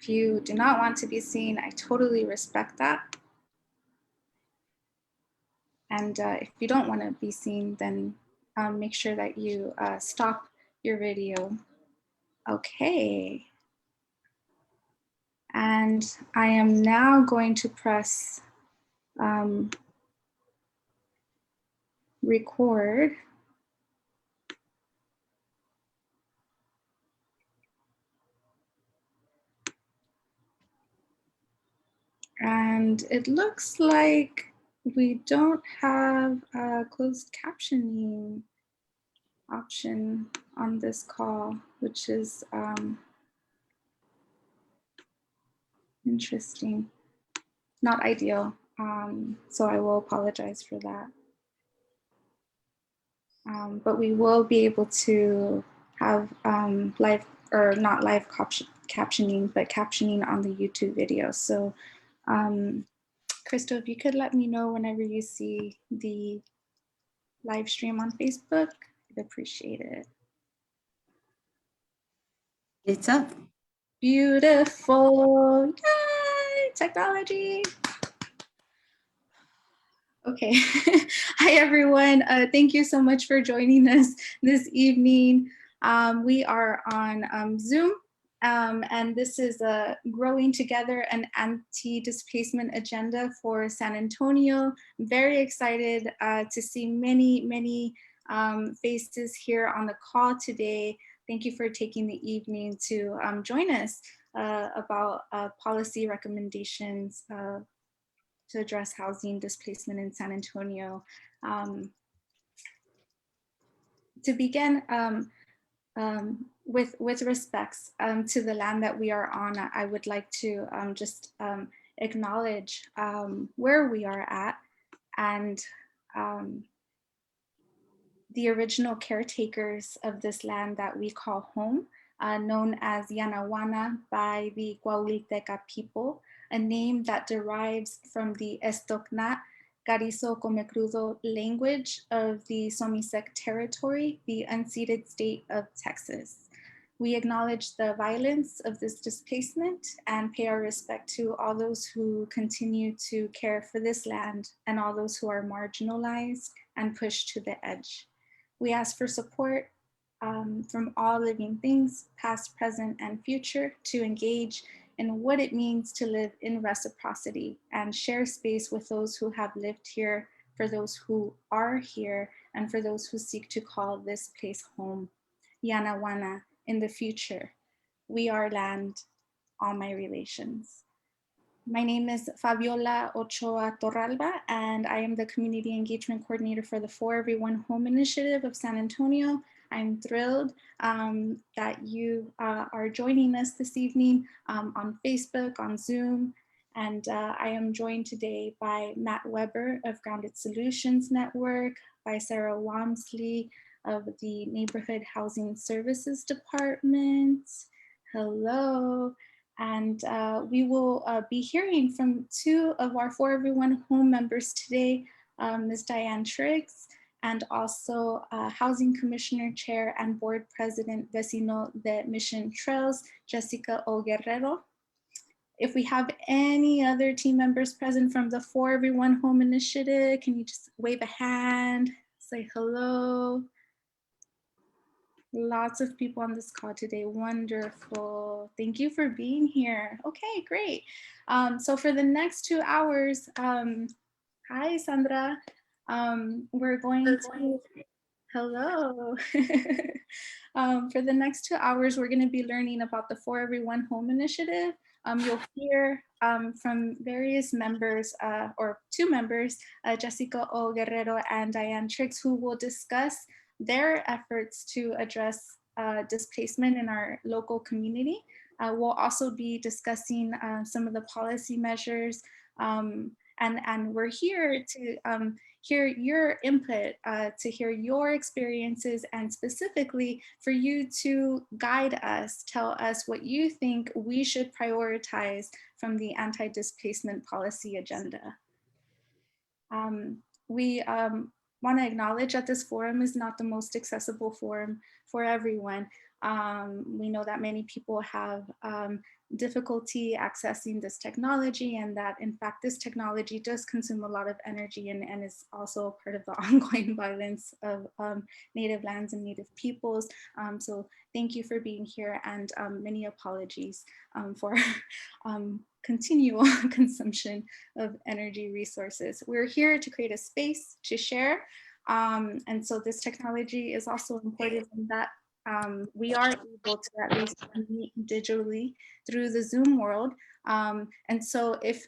If you do not want to be seen, I totally respect that. And if you don't want to be seen, then make sure that you stop your video. Okay. And I am now going to press record. And it looks like we don't have a closed captioning option on this call, which is interesting, not ideal. So I will apologize for that. But we will be able to have live, or not live captioning, but captioning on the YouTube video. So Crystal, if you could let me know whenever you see the live stream on Facebook, I'd appreciate it. It's up. Beautiful. Yay, technology. Okay. Hi, everyone. Thank you so much for joining us this evening. We are on Zoom, and this is Growing Together, an Anti-Displacement Agenda for San Antonio. I'm very excited to see many faces here on the call today. Thank you for taking the evening to join us about policy recommendations to address housing displacement in San Antonio. To begin, with respects to the land that we are on, I would like to just acknowledge where we are at, and the original caretakers of this land that we call home, known as Yanaguana by the Cuauhtémoc people, a name that derives from the Estocnat Carrizo Comecrudo language of the Somisec territory, the unceded state of Texas. We acknowledge the violence of this displacement and pay our respect to all those who continue to care for this land and all those who are marginalized and pushed to the edge. We ask for support from all living things, past, present, and future, to engage in what it means to live in reciprocity and share space with those who have lived here, for those who are here, and for those who seek to call this place home. Yanaguana, in the future, we are land, all my relations. My name is Fabiola Ochoa Torralba, and I am the Community Engagement Coordinator for the For Everyone Home Initiative of San Antonio. I'm thrilled that you are joining us this evening on Facebook, on Zoom, and I am joined today by Matt Weber of Grounded Solutions Network, by Sarah Wamsley of the Neighborhood Housing Services Department. Hello. And we will be hearing from two of our For Everyone Home members today, Ms. Diane Triggs, and also Housing Commissioner Chair and Board President Vecino de Mission Trails, Jessica O. Guerrero. If we have any other team members present from the For Everyone Home Initiative, can you just wave a hand, say hello? Lots of people on this call today. Wonderful. Thank you for being here. Okay, great. So for the next 2 hours, hi, Sandra. We're going to, hello. For the next 2 hours, we're going to be learning about the For Everyone Home Initiative. You'll hear from various members, or two members, Jessica O. Guerrero and Diane Triggs, who will discuss their efforts to address displacement in our local community. We'll also be discussing some of the policy measures, and we're here to hear your input, to hear your experiences, and specifically for you to guide us, tell us what you think we should prioritize from the anti-displacement policy agenda. We want to acknowledge that this forum is not the most accessible forum for everyone. We know that many people have difficulty accessing this technology, and that in fact this technology does consume a lot of energy, and is also part of the ongoing violence of native lands and native peoples. So thank you for being here, and many apologies for continual consumption of energy resources. We're here to create a space to share. And so this technology is also important in that we are able to at least meet digitally through the Zoom world. And so if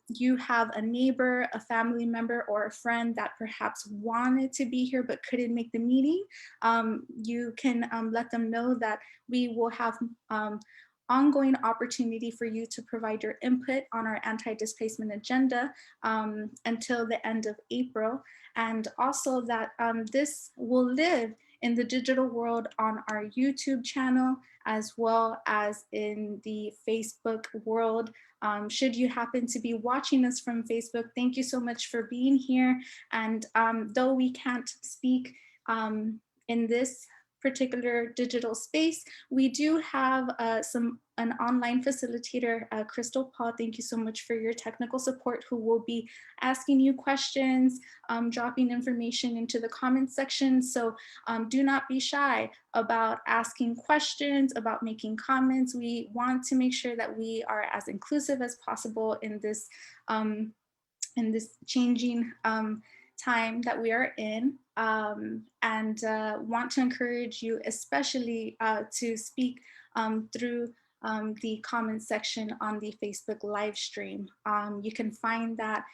you have a neighbor, a family member, or a friend that perhaps wanted to be here but couldn't make the meeting, you can let them know that we will have ongoing opportunity for you to provide your input on our anti-displacement agenda until the end of April. And also that this will live in the digital world on our YouTube channel, as well as in the Facebook world. Should you happen to be watching us from Facebook, thank you so much for being here. And though we can't speak in this particular digital space, we do have an online facilitator, Crystal Paul. Thank you so much for your technical support, who will be asking you questions, dropping information into the comments section. So do not be shy about asking questions, about making comments. We want to make sure that we are as inclusive as possible in this changing time that we are in, and want to encourage you especially to speak through the comment section on the Facebook live stream. You can find that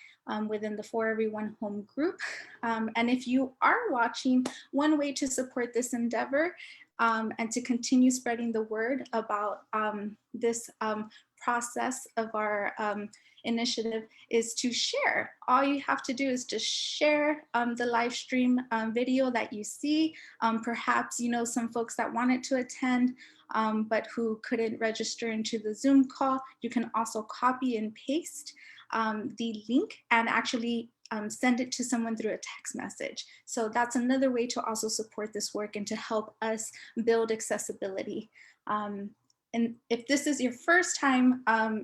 within the For Everyone Home group. And if you are watching, one way to support this endeavor and to continue spreading the word about this process of our initiative is to share. All you have to do is just share the live stream video that you see. Perhaps you know some folks that wanted to attend but who couldn't register into the Zoom call. You can also copy and paste the link and actually send it to someone through a text message. So that's another way to also support this work and to help us build accessibility. And if this is your first time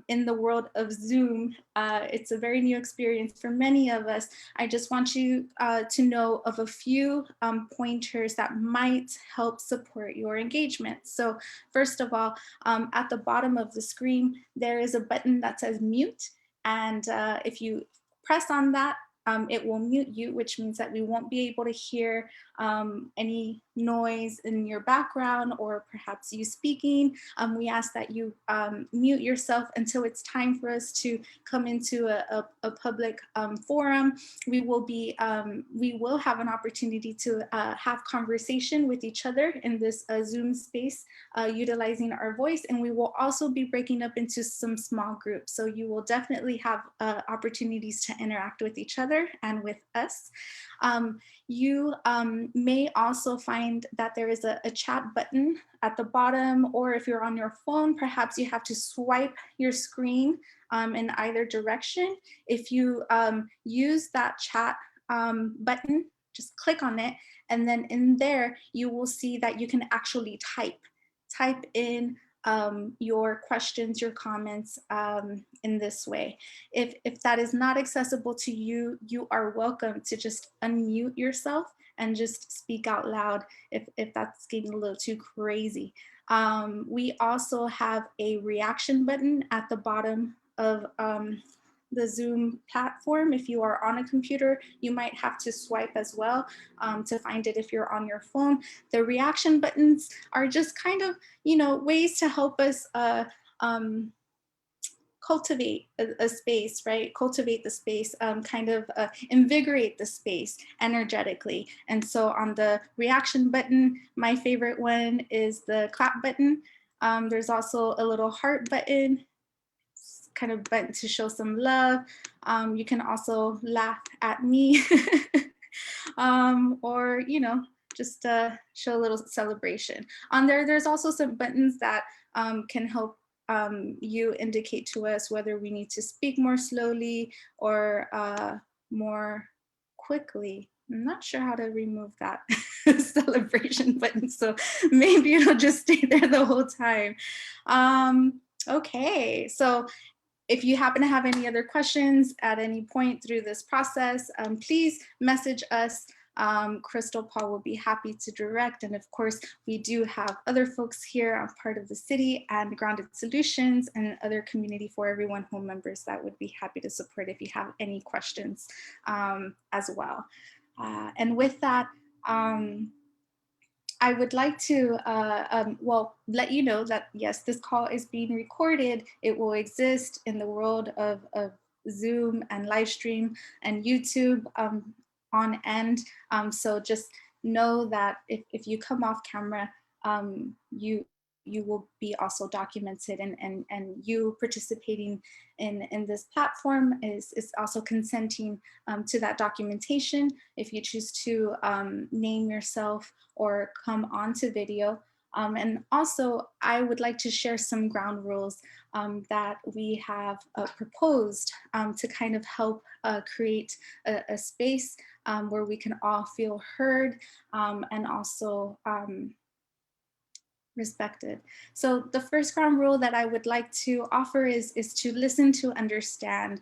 in the world of Zoom, it's a very new experience for many of us. I just want you to know of a few pointers that might help support your engagement. So first of all, at the bottom of the screen, there is a button that says mute. And if you press on that, it will mute you, which means that we won't be able to hear any noise in your background or perhaps you speaking. We ask that you mute yourself until it's time for us to come into a public forum. We will have an opportunity to have conversation with each other in this Zoom space utilizing our voice, and we will also be breaking up into some small groups. So you will definitely have opportunities to interact with each other and with us. You may also find that there is a chat button at the bottom, or if you're on your phone, perhaps you have to swipe your screen in either direction. If you use that chat button, just click on it, and then in there, you will see that you can actually type in your questions, your comments in this way. If that is not accessible to you, you are welcome to just unmute yourself and just speak out loud if that's getting a little too crazy. We also have a reaction button at the bottom of the Zoom platform. If you are on a computer, you might have to swipe as well to find it if you're on your phone. The reaction buttons are just kind of, you know, ways to help us cultivate a space, right? Cultivate the space, kind of invigorate the space energetically. And so on the reaction button, my favorite one is the clap button. There's also a little heart button, kind of button to show some love. You can also laugh at me or, you know, just show a little celebration. On there, there's also some buttons that can help you indicate to us whether we need to speak more slowly or more quickly. I'm not sure how to remove that celebration button, so maybe it'll just stay there the whole time. Okay, so if you happen to have any other questions at any point through this process, please message us. Crystal Paul will be happy to direct. And of course, we do have other folks here, part of the city and Grounded Solutions and other Community for Everyone home members that would be happy to support if you have any questions as well. And with that, I would like to, well, let you know that yes, this call is being recorded. It will exist in the world of Zoom and live stream and YouTube on end. So just know that if you come off camera, you will be also documented, and you participating in this platform is also consenting to that documentation. If you choose to name yourself or come onto video. And also, I would like to share some ground rules that we have proposed to kind of help create a space where we can all feel heard and also respected. So the first ground rule that I would like to offer is to listen to understand.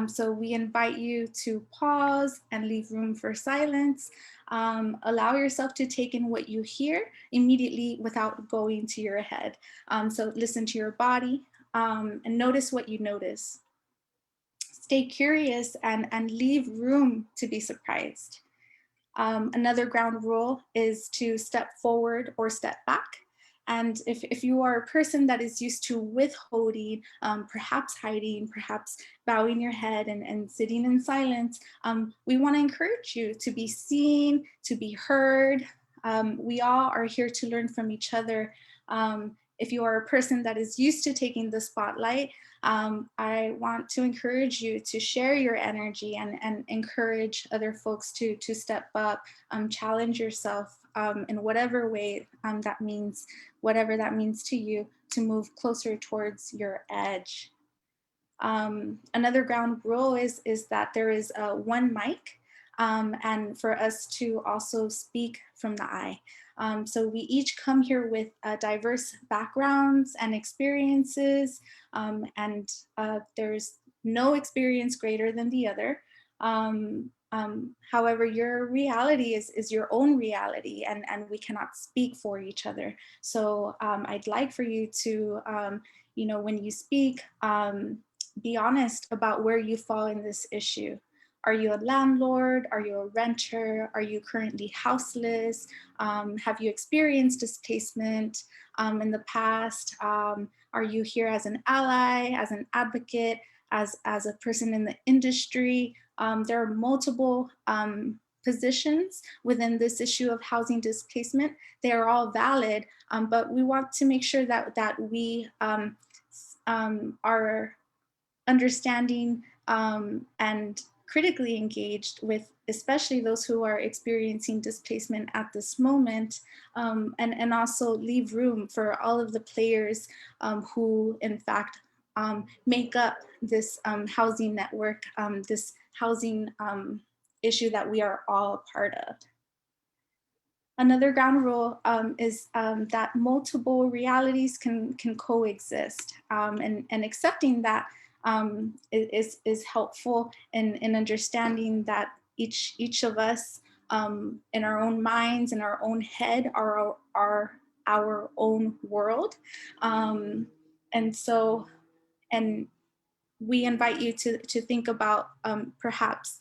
So we invite you to pause and leave room for silence. Allow yourself to take in what you hear immediately without going to your head. So listen to your body and notice what you notice. Stay curious and leave room to be surprised. Another ground rule is to step forward or step back. And if you are a person that is used to withholding, perhaps hiding, perhaps bowing your head and sitting in silence, we want to encourage you to be seen, to be heard. We all are here to learn from each other. If you are a person that is used to taking the spotlight, I want to encourage you to share your energy and encourage other folks to step up, challenge yourself in whatever way that means, whatever that means to you, to move closer towards your edge. Another ground rule is that there is one mic, and for us to also speak from the I. So we each come here with diverse backgrounds and experiences, and there's no experience greater than the other. However, your reality is your own reality, and we cannot speak for each other. So I'd like for you to, when you speak, be honest about where you fall in this issue. Are you a landlord? Are you a renter? Are you currently houseless? Have you experienced displacement in the past? Are you here as an ally, as an advocate, as a person in the industry? There are multiple positions within this issue of housing displacement. They are all valid, but we want to make sure that we are understanding and critically engaged with especially those who are experiencing displacement at this moment, and also leave room for all of the players who in fact make up this housing network, this housing issue that we are all a part of. Another ground rule is that multiple realities can coexist, and accepting that is helpful in understanding that each of us in our own minds, in our own head, are our own world, and so and we invite you to think about perhaps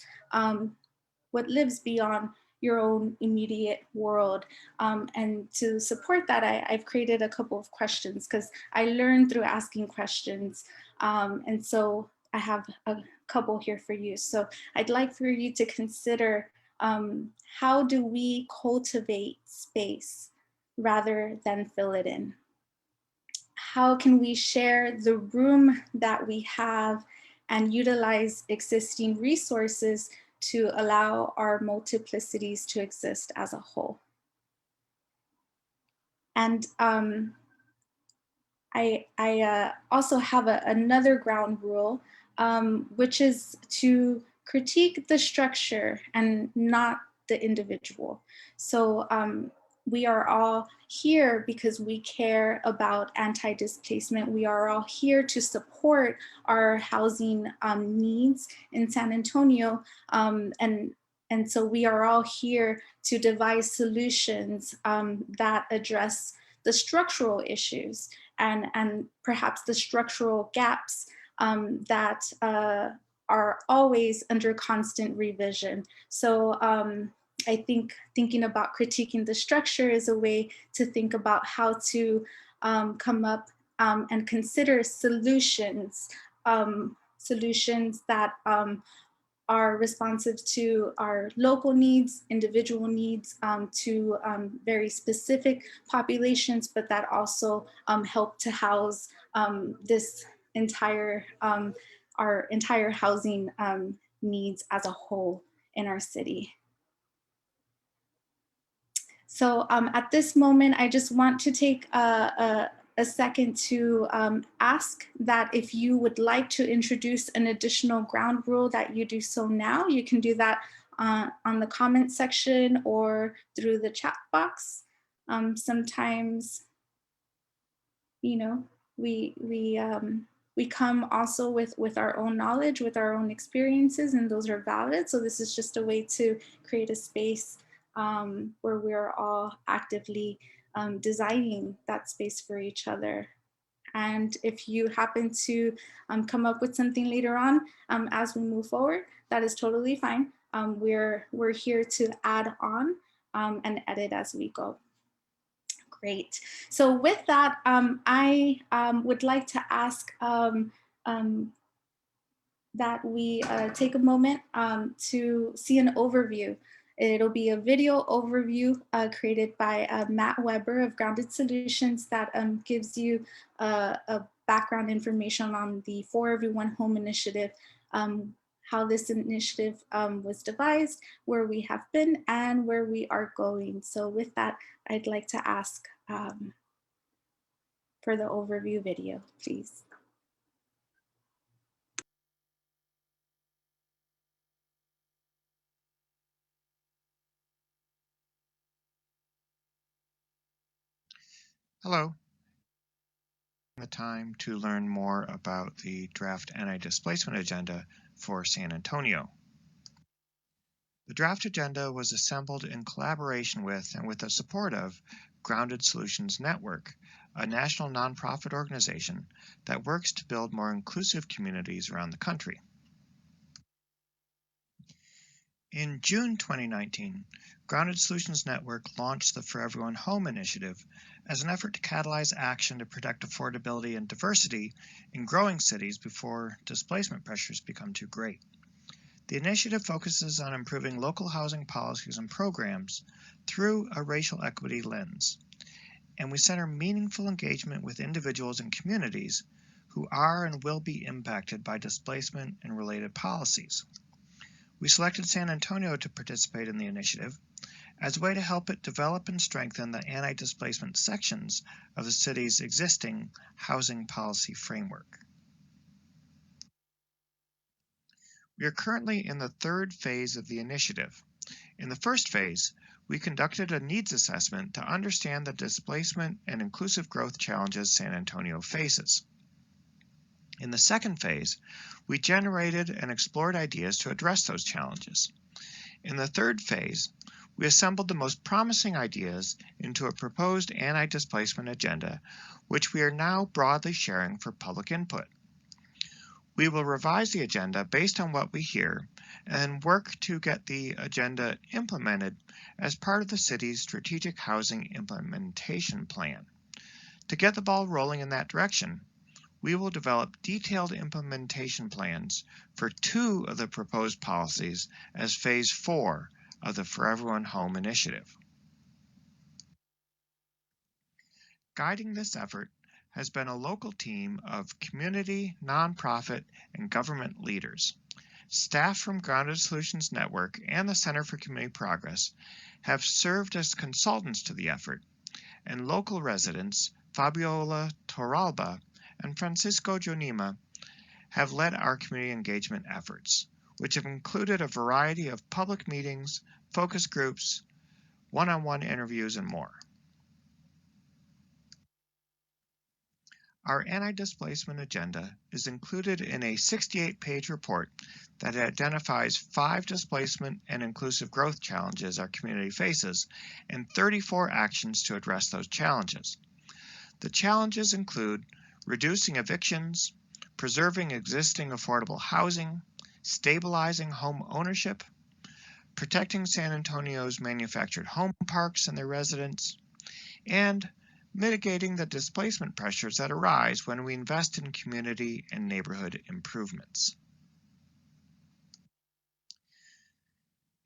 what lives beyond your own immediate world. And to support that, I've created a couple of questions because I learned through asking questions. And so I have a couple here for you. So I'd like for you to consider, how do we cultivate space rather than fill it in? How can we share the room that we have and utilize existing resources to allow our multiplicities to exist as a whole? And I also have another ground rule, which is to critique the structure and not the individual. So we are all here because we care about anti-displacement. We are all here to support our housing needs in San Antonio. And so we are all here to devise solutions that address the structural issues and perhaps the structural gaps that are always under constant revision. So I think thinking about critiquing the structure is a way to think about how to come up and consider solutions, solutions that are responsive to our local needs, individual needs, to very specific populations, but that also help to house this entire, our entire housing needs as a whole in our city. So at this moment, I just want to take a second to ask that if you would like to introduce an additional ground rule, that you do so now. You can do that on the comment section or through the chat box. Sometimes, you know, we come also with our own knowledge, with our own experiences, and those are valid. So this is just a way to create a space where we're all actively designing that space for each other. And if you happen to come up with something later on as we move forward, that is totally fine. We're here to add on and edit as we go. Great. So with that, I would like to ask that we take a moment to see an overview. It'll be a video overview created by Matt Weber of Grounded Solutions that gives you a background information on the For Everyone Home initiative, how this initiative was devised, where we have been, and where we are going. So with that, I'd like to ask for the overview video, please. Hello. The time to learn more about the draft anti-displacement agenda for San Antonio. The draft agenda was assembled in collaboration with and with the support of Grounded Solutions Network, a national nonprofit organization that works to build more inclusive communities around the country. In June 2019, Grounded Solutions Network launched the For Everyone Home initiative as an effort to catalyze action to protect affordability and diversity in growing cities before displacement pressures become too great. The initiative focuses on improving local housing policies and programs through a racial equity lens, and we center meaningful engagement with individuals and communities who are and will be impacted by displacement and related policies. We selected San Antonio to participate in the initiative as a way to help it develop and strengthen the anti-displacement sections of the city's existing housing policy framework. We are currently in the third phase of the initiative. In the first phase, we conducted a needs assessment to understand the displacement and inclusive growth challenges San Antonio faces. In the second phase, we generated and explored ideas to address those challenges. In the third phase, we assembled the most promising ideas into a proposed anti-displacement agenda, which we are now broadly sharing for public input. We will revise the agenda based on what we hear and work to get the agenda implemented as part of the city's strategic housing implementation plan. To get the ball rolling in that direction, we will develop detailed implementation plans for 2 of the proposed policies as Phase 4 of the For Everyone Home initiative. Guiding this effort has been a local team of community, nonprofit, and government leaders. Staff from Grounded Solutions Network and the Center for Community Progress have served as consultants to the effort, and local residents Fabiola Torralba and Francisco Jonima have led our community engagement efforts, which have included a variety of public meetings, focus groups, one-on-one interviews, and more. Our anti-displacement agenda is included in a 68-page report that identifies 5 displacement and inclusive growth challenges our community faces and 34 actions to address those challenges. The challenges include reducing evictions, preserving existing affordable housing, stabilizing home ownership, protecting San Antonio's manufactured home parks and their residents, and mitigating the displacement pressures that arise when we invest in community and neighborhood improvements.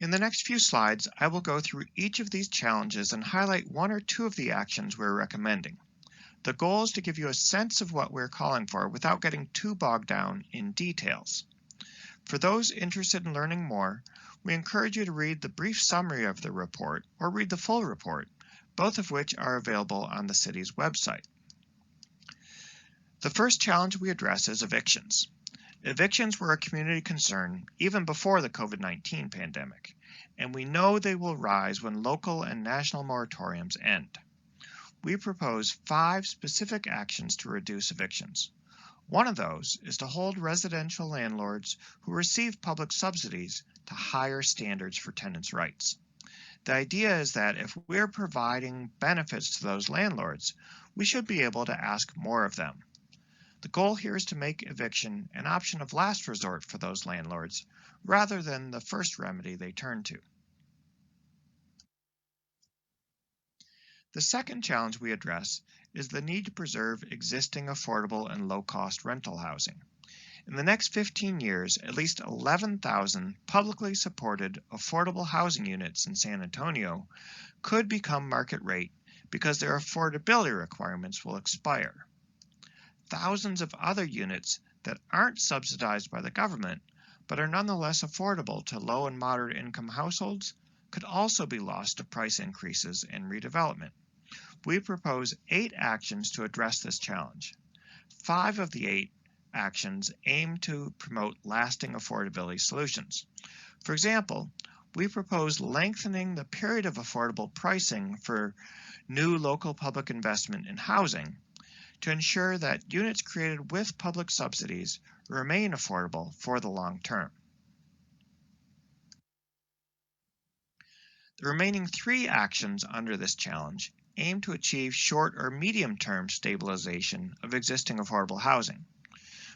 In the next few slides, I will go through each of these challenges and highlight 1 or 2 of the actions we're recommending. The goal is to give you a sense of what we're calling for without getting too bogged down in details. For those interested in learning more, we encourage you to read the brief summary of the report or read the full report, both of which are available on the city's website. The first challenge we address is evictions. Evictions were a community concern even before the COVID-19 pandemic, and we know they will rise when local and national moratoriums end. We propose 5 specific actions to reduce evictions. One of those is to hold residential landlords who receive public subsidies to higher standards for tenants' rights. The idea is that if we're providing benefits to those landlords, we should be able to ask more of them. The goal here is to make eviction an option of last resort for those landlords, rather than the first remedy they turn to. The second challenge we address is the need to preserve existing affordable and low-cost rental housing. In the next 15 years, at least 11,000 publicly supported affordable housing units in San Antonio could become market rate because their affordability requirements will expire. Thousands of other units that aren't subsidized by the government but are nonetheless affordable to low and moderate income households could also be lost to price increases and redevelopment. We propose 8 actions to address this challenge. 5 of the 8 actions aim to promote lasting affordability solutions. For example, we propose lengthening the period of affordable pricing for new local public investment in housing to ensure that units created with public subsidies remain affordable for the long term. The remaining 3 actions under this challenge aim to achieve short or medium-term stabilization of existing affordable housing.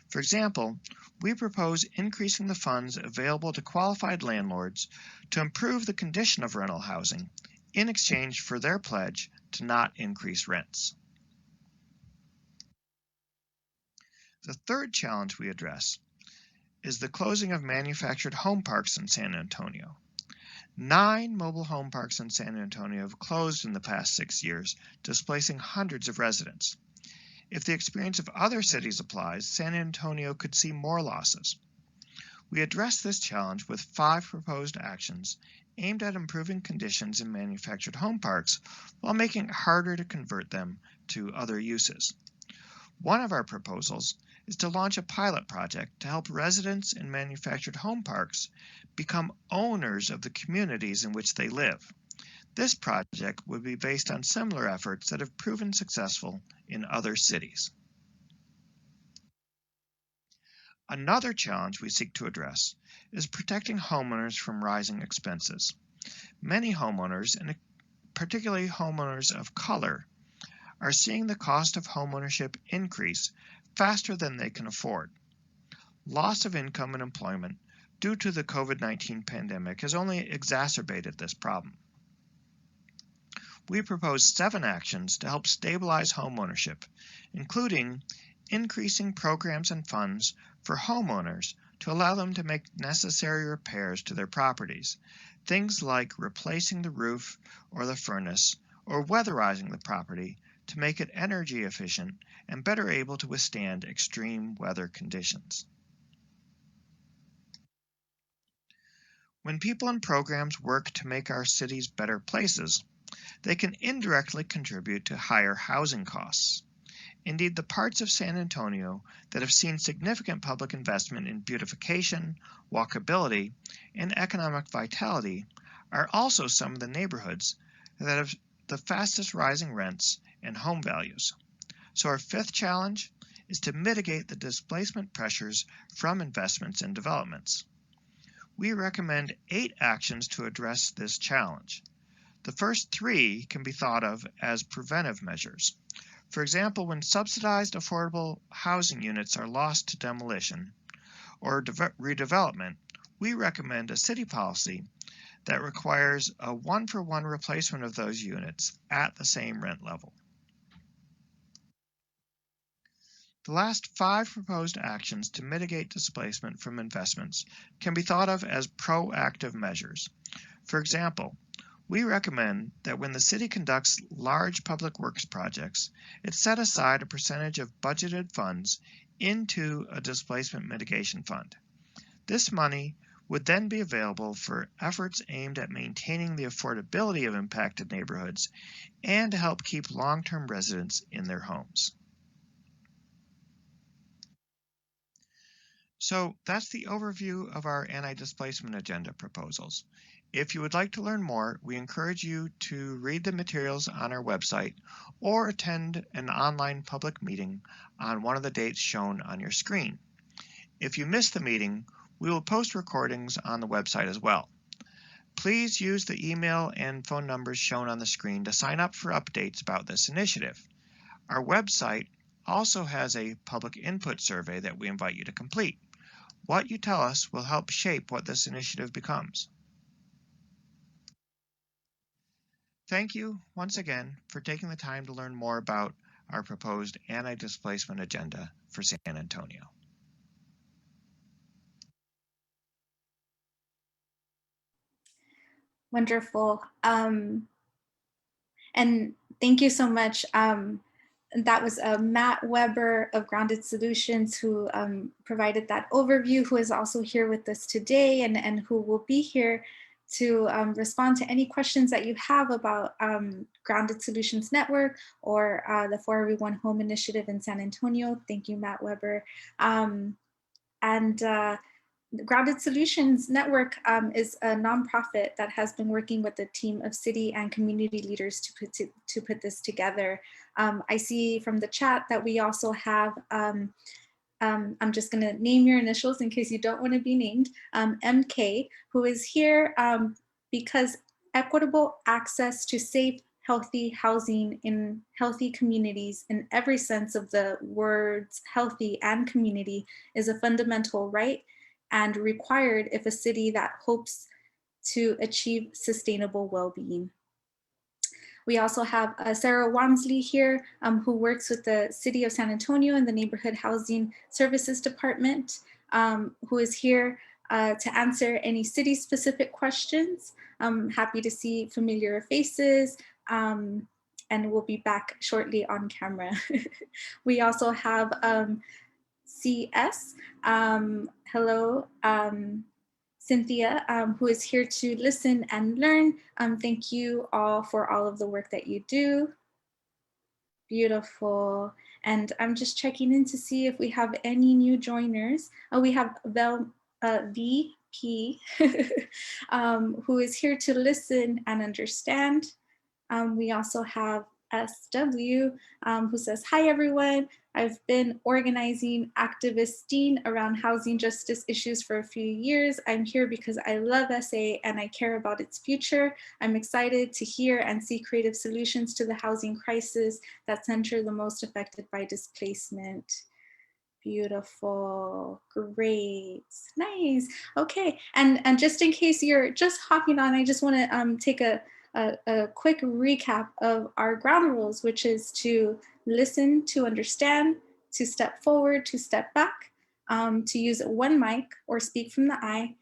For example, we propose increasing the funds available to qualified landlords to improve the condition of rental housing in exchange for their pledge to not increase rents. The third challenge we address is the closing of manufactured home parks in San Antonio. 9 mobile home parks in San Antonio have closed in the past 6 years, displacing hundreds of residents. If the experience of other cities applies, San Antonio could see more losses. We address this challenge with 5 proposed actions aimed at improving conditions in manufactured home parks while making it harder to convert them to other uses. One of our proposals is to launch a pilot project to help residents in manufactured home parks become owners of the communities in which they live. This project would be based on similar efforts that have proven successful in other cities. Another challenge we seek to address is protecting homeowners from rising expenses. Many homeowners, and particularly homeowners of color, are seeing the cost of homeownership increase faster than they can afford. Loss of income and employment due to the COVID-19 pandemic has only exacerbated this problem. We propose 7 actions to help stabilize homeownership, including increasing programs and funds for homeowners to allow them to make necessary repairs to their properties, things like replacing the roof or the furnace or weatherizing the property to make it energy efficient and better able to withstand extreme weather conditions. When people and programs work to make our cities better places, they can indirectly contribute to higher housing costs. Indeed, the parts of San Antonio that have seen significant public investment in beautification, walkability, and economic vitality are also some of the neighborhoods that have the fastest rising rents and home values. So our fifth challenge is to mitigate the displacement pressures from investments and developments. We recommend 8 actions to address this challenge. The first 3 can be thought of as preventive measures. For example, when subsidized affordable housing units are lost to demolition or redevelopment, we recommend a city policy that requires a one-for-one replacement of those units at the same rent level. The last 5 proposed actions to mitigate displacement from investments can be thought of as proactive measures. For example, we recommend that when the city conducts large public works projects, it set aside a percentage of budgeted funds into a displacement mitigation fund. This money would then be available for efforts aimed at maintaining the affordability of impacted neighborhoods and to help keep long-term residents in their homes. So that's the overview of our anti-displacement agenda proposals. If you would like to learn more, we encourage you to read the materials on our website or attend an online public meeting on one of the dates shown on your screen. If you missed the meeting, we will post recordings on the website as well. Please use the email and phone numbers shown on the screen to sign up for updates about this initiative. Our website also has a public input survey that we invite you to complete. What you tell us will help shape what this initiative becomes. Thank you once again for taking the time to learn more about our proposed anti-displacement agenda for San Antonio. Wonderful. And thank you so much. That was Matt Weber of Grounded Solutions who provided that overview, who is also here with us today and who will be here to respond to any questions that you have about Grounded Solutions Network or the For Everyone Home Initiative in San Antonio. Thank you, Matt Weber. The Grounded Solutions Network is a nonprofit that has been working with a team of city and community leaders to put this together. I see from the chat that we also have, I'm just gonna name your initials in case you don't wanna be named, MK, who is here because equitable access to safe, healthy housing in healthy communities in every sense of the words healthy and community is a fundamental right and required if a city that hopes to achieve sustainable well-being. We also have Sarah Wamsley here, who works with the City of San Antonio in the Neighborhood Housing Services Department, who is here to answer any city-specific questions. I'm happy to see familiar faces, and we'll be back shortly on camera. We also have CS. Hello, Cynthia, who is here to listen and learn. Thank you all for all of the work that you do. Beautiful. And I'm just checking in to see if we have any new joiners. Oh, we have VP, who is here to listen and understand. We also have SW, who says, hi everyone. I've been organizing activisting around housing justice issues for a few years. I'm here because I love SA and I care about its future. I'm excited to hear and see creative solutions to the housing crisis that center the most affected by displacement. Beautiful, great, nice. Okay, and just in case you're just hopping on, I just want to take a quick recap of our ground rules, which is to listen, to understand, to step forward, to step back, to use one mic or speak from the eye,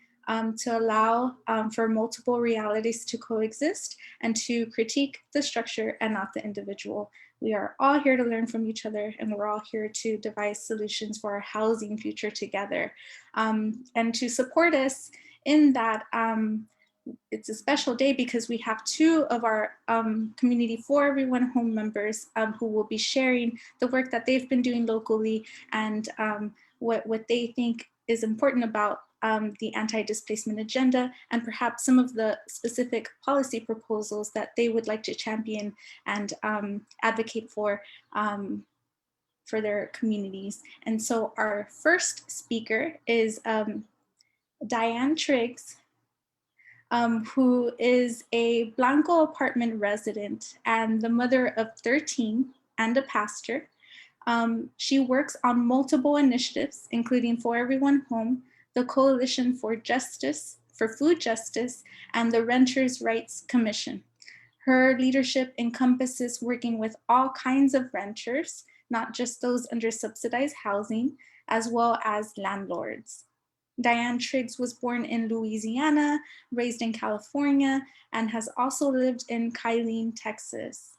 to allow for multiple realities to coexist, and to critique the structure and not the individual. We are all here to learn from each other, and we're all here to devise solutions for our housing future together. And to support us in that, it's a special day because we have 2 of our community For Everyone home members who will be sharing the work that they've been doing locally and what they think is important about the anti-displacement agenda and perhaps some of the specific policy proposals that they would like to champion and advocate for their communities. And so our first speaker is Diane Triggs, who is a Blanco apartment resident and the mother of 13 and a pastor. She works on multiple initiatives, including For Everyone Home, the Coalition for Justice, for Food Justice, and the Renters' Rights Commission. Her leadership encompasses working with all kinds of renters, not just those under subsidized housing, as well as landlords. Diane Triggs was born in Louisiana, raised in California, and has also lived in Kylene, Texas.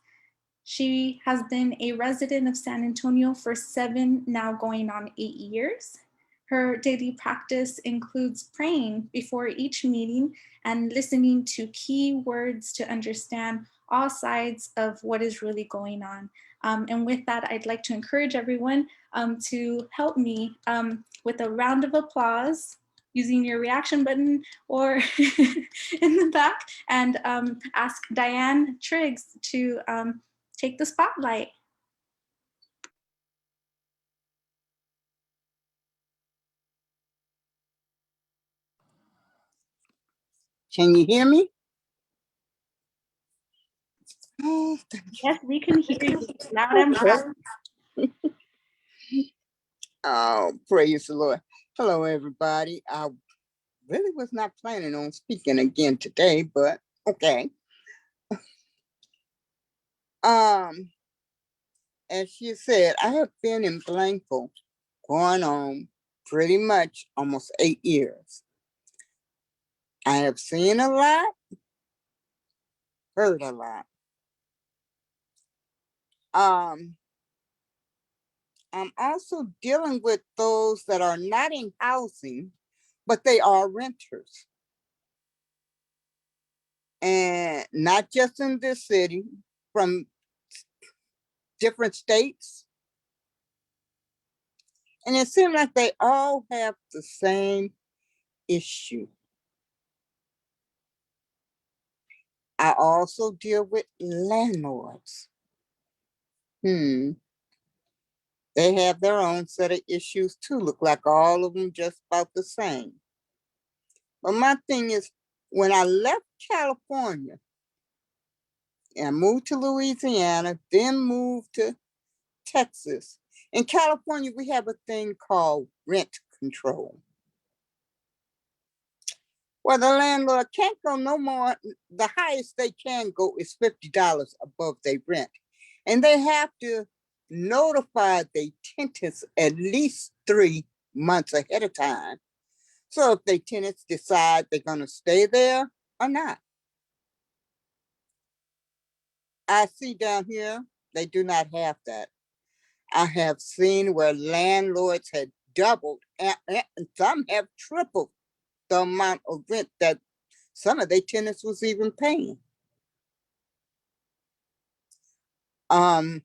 She has been a resident of San Antonio for 7, now going on 8 years. Her daily practice includes praying before each meeting and listening to key words to understand all sides of what is really going on. And with that, I'd like to encourage everyone to help me with a round of applause using your reaction button or in the back, and ask Diane Triggs to take the spotlight. Can you hear me? Yes, we can hear you loud and proud. Oh, praise the Lord. Hello, everybody. I really was not planning on speaking again today, but okay. As she said, I have been in Blanco going on pretty much almost 8 years. I have seen a lot, heard a lot. I'm also dealing with those that are not in housing, but they are renters. And not just in this city, from different states. And it seems like they all have the same issue. I also deal with landlords. They have their own set of issues too. Look like all of them just about the same. But my thing is, when I left California and moved to Louisiana, then moved to Texas. In California, we have a thing called rent control. Well, the landlord can't go no more. The highest they can go is $50 above their rent. And they have to notify their tenants at least 3 months ahead of time. So if their tenants decide they're going to stay there or not. I see down here, they do not have that. I have seen where landlords had doubled and some have tripled the amount of rent that some of their tenants was even paying. I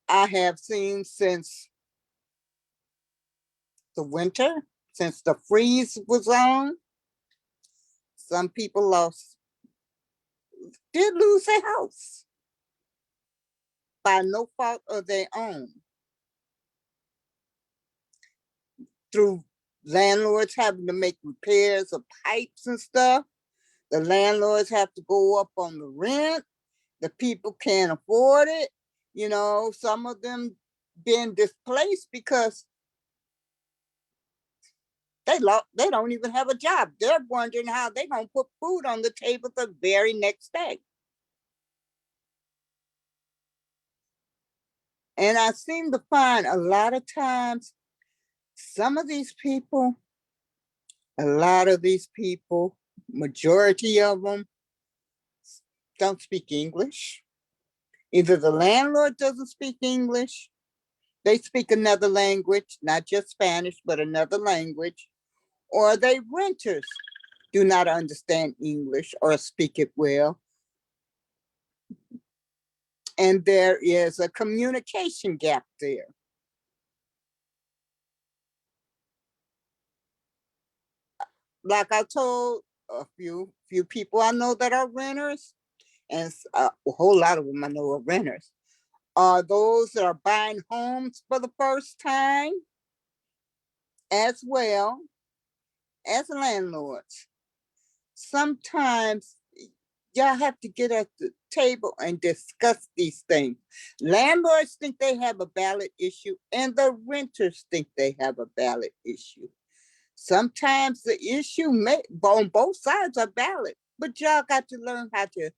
have seen since the winter, since the freeze was on, some people did lose their house by no fault of their own. Through landlords having to make repairs of pipes and stuff. The landlords have to go up on the rent. The people can't afford it. You know, some of them been displaced because they don't even have a job. They're wondering how they're gonna put food on the table the very next day. And I seem to find a lot of times, some of these people, a lot of these people, majority of them don't speak English. Either the landlord doesn't speak English, they speak another language, not just Spanish, but another language, or they renters do not understand English or speak it well. And there is a communication gap there. like I told a few people I know that are renters, and a whole lot of them I know are renters, are those that are buying homes for the first time, as well as landlords. Sometimes y'all have to get at the table and discuss these things. Landlords think they have a valid issue, and the renters think they have a valid issue. Sometimes the issue on both sides are valid, but y'all got to learn how to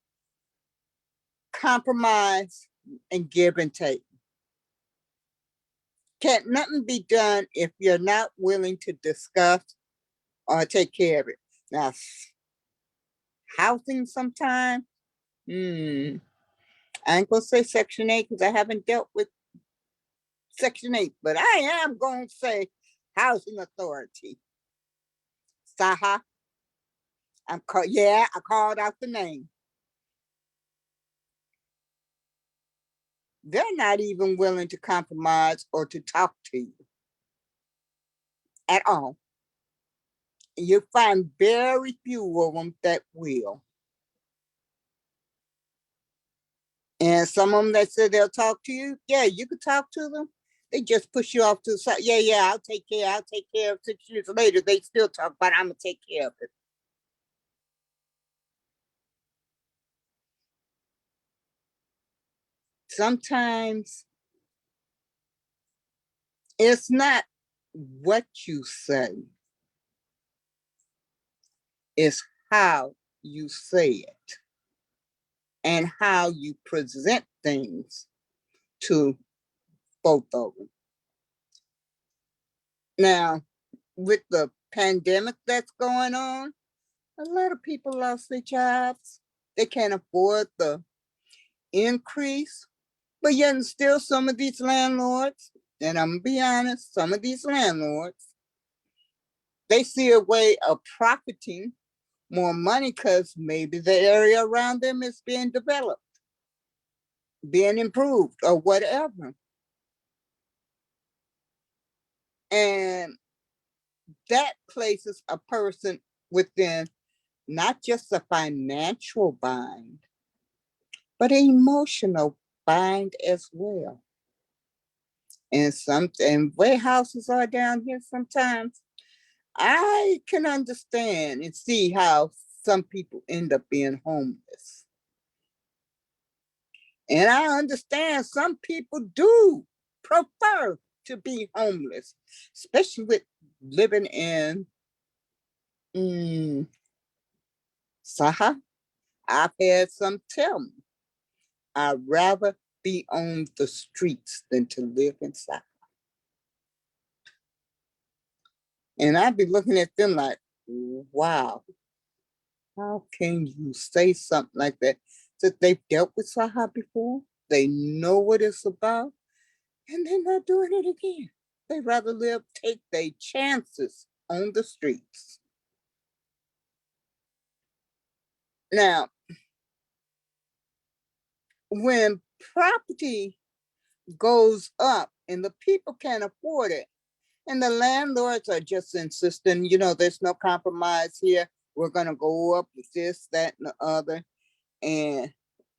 compromise and give and take. Can't nothing be done if you're not willing to discuss or take care of it. Now, housing sometimes, I ain't gonna say Section 8 because I haven't dealt with Section 8, but I am gonna say housing authority. Saha, I called out the name. They're not even willing to compromise or to talk to you at all. You find very few of them that will. And some of them that say they'll talk to you, yeah, you could talk to them. They just push you off to the side. Yeah, I'll take care of it. 6 years later, they still talk about, I'm gonna take care of it. Sometimes it's not what you say, it's how you say it and how you present things to both of them. Now, with the pandemic that's going on, a lot of people lost their jobs. They can't afford the increase, but yet and still some of these landlords, and I'm gonna be honest, some of these landlords, they see a way of profiting more money because maybe the area around them is being developed, being improved, or whatever. And that places a person within not just a financial bind, but an emotional bind as well. And warehouses are down here sometimes, I can understand and see how some people end up being homeless. And I understand some people do prefer to be homeless, especially with living in Saha. I've had some tell me I'd rather be on the streets than to live inside. And I'd be looking at them like, wow, how can you say something like that? That they've dealt with Saha before, they know what it's about, and they're not doing it again. They rather take their chances on the streets. Now, when property goes up and the people can't afford it, and the landlords are just insisting, there's no compromise here. We're going to go up with this, that, and the other. And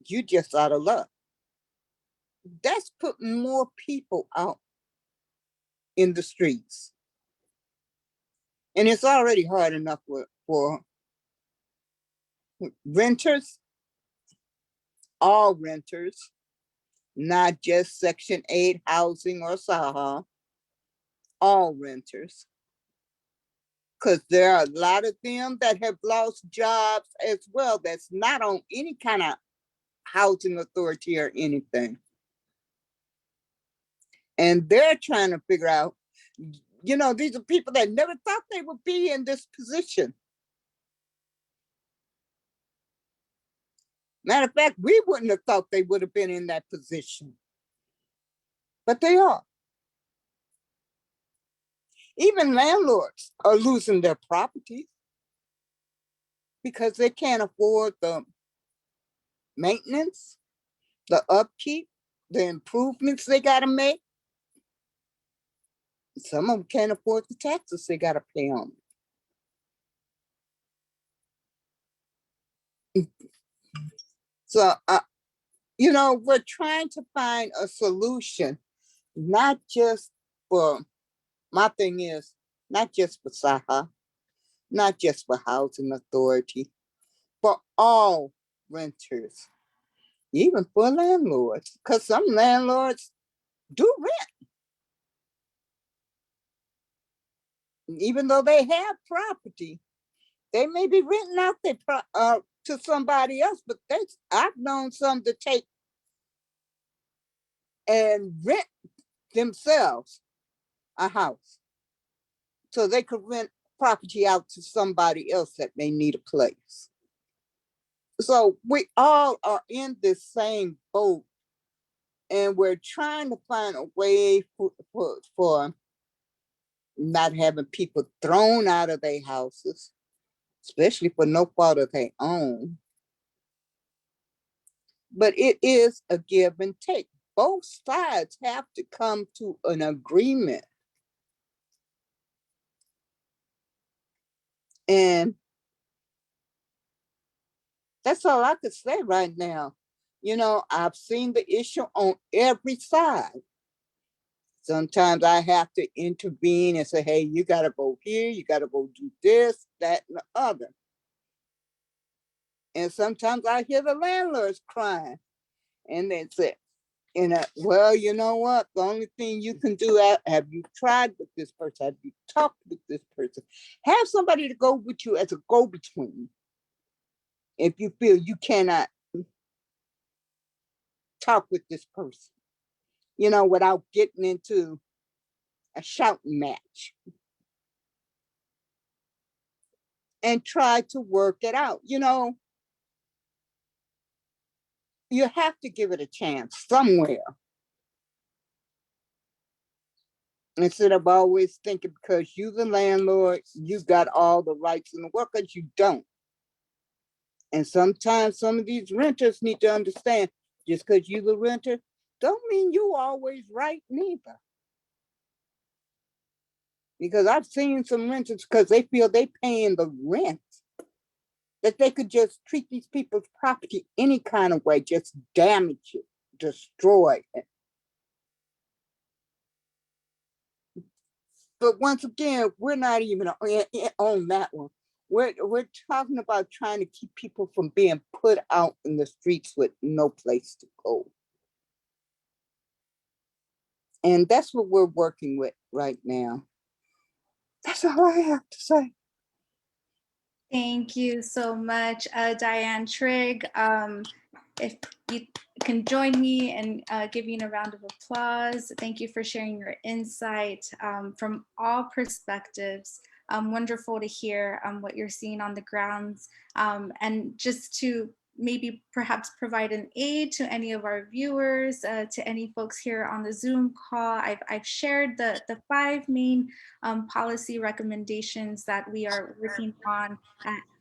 you just out of luck. That's putting more people out in the streets. And it's already hard enough for renters, all renters, not just Section 8 housing or Saha, all renters. Because there are a lot of them that have lost jobs as well that's not on any kind of housing authority or anything. And they're trying to figure out, these are people that never thought they would be in this position. Matter of fact, we wouldn't have thought they would have been in that position. But they are. Even landlords are losing their properties because they can't afford the maintenance, the upkeep, the improvements they got to make. Some of them can't afford the taxes they got to pay on it. So, we're trying to find a solution, not just for, my thing is, not just for Saha, not just for housing authority, for all renters, even for landlords, because some landlords do rent, even though they have property. They may be renting out to somebody else, but I've known some to take and rent themselves a house so they could rent property out to somebody else that may need a place. So we all are in this same boat, and we're trying to find a way for not having people thrown out of their houses, especially for no fault of their own. But it is a give and take. Both sides have to come to an agreement. And that's all I could say right now. I've seen the issue on every side. Sometimes I have to intervene and say, hey, you got to go here, you got to go do this, that, and the other. And sometimes I hear the landlords crying and they say, well, you know what? The only thing you can do, have you tried with this person? Have you talked with this person? Have somebody to go with you as a go between if you feel you cannot talk with this person, without getting into a shouting match, and try to work it out. You have to give it a chance somewhere instead of always thinking because you the landlord, you got all the rights in the world, because you don't. And sometimes some of these renters need to understand, just because you the renter, don't mean you always right neither. Because I've seen some renters, because they feel they paying the rent, that they could just treat these people's property any kind of way, just damage it, destroy it. But once again, we're not even on that one. We're talking about trying to keep people from being put out in the streets with no place to go. And that's what we're working with right now. That's all I have to say. Thank you so much, Diane Trigg. If you can join me in giving a round of applause. Thank you for sharing your insight from all perspectives. Wonderful to hear what you're seeing on the grounds. And just to maybe perhaps provide an aid to any of our viewers, to any folks here on the Zoom call, I've shared the 5 main policy recommendations that we are working on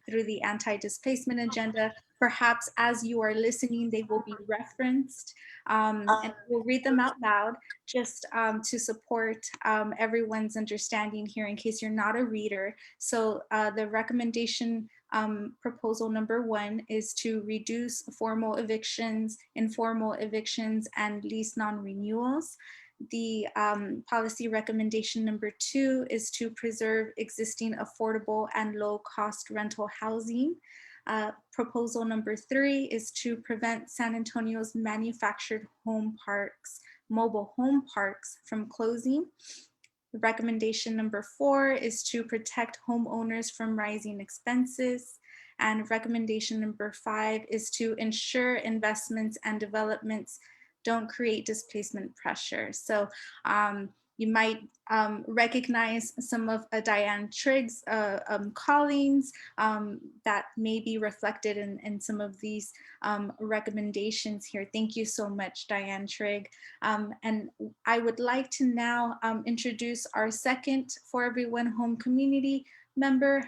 through the anti-displacement agenda. Perhaps as you are listening, they will be referenced, and we'll read them out loud just to support everyone's understanding here in case you're not a reader. So the recommendation proposal number 1 is to reduce formal evictions, informal evictions, and lease non-renewals. The policy recommendation number 2 is to preserve existing affordable and low-cost rental housing. Proposal number 3 is to prevent San Antonio's manufactured home parks, mobile home parks, from closing. Recommendation number 4 is to protect homeowners from rising expenses. And recommendation number 5 is to ensure investments and developments don't create displacement pressure. So you might recognize some of Diane Trigg's callings that may be reflected in some of these recommendations here. Thank you so much, Diane Trigg. And I would like to now introduce our second For Everyone Home community member,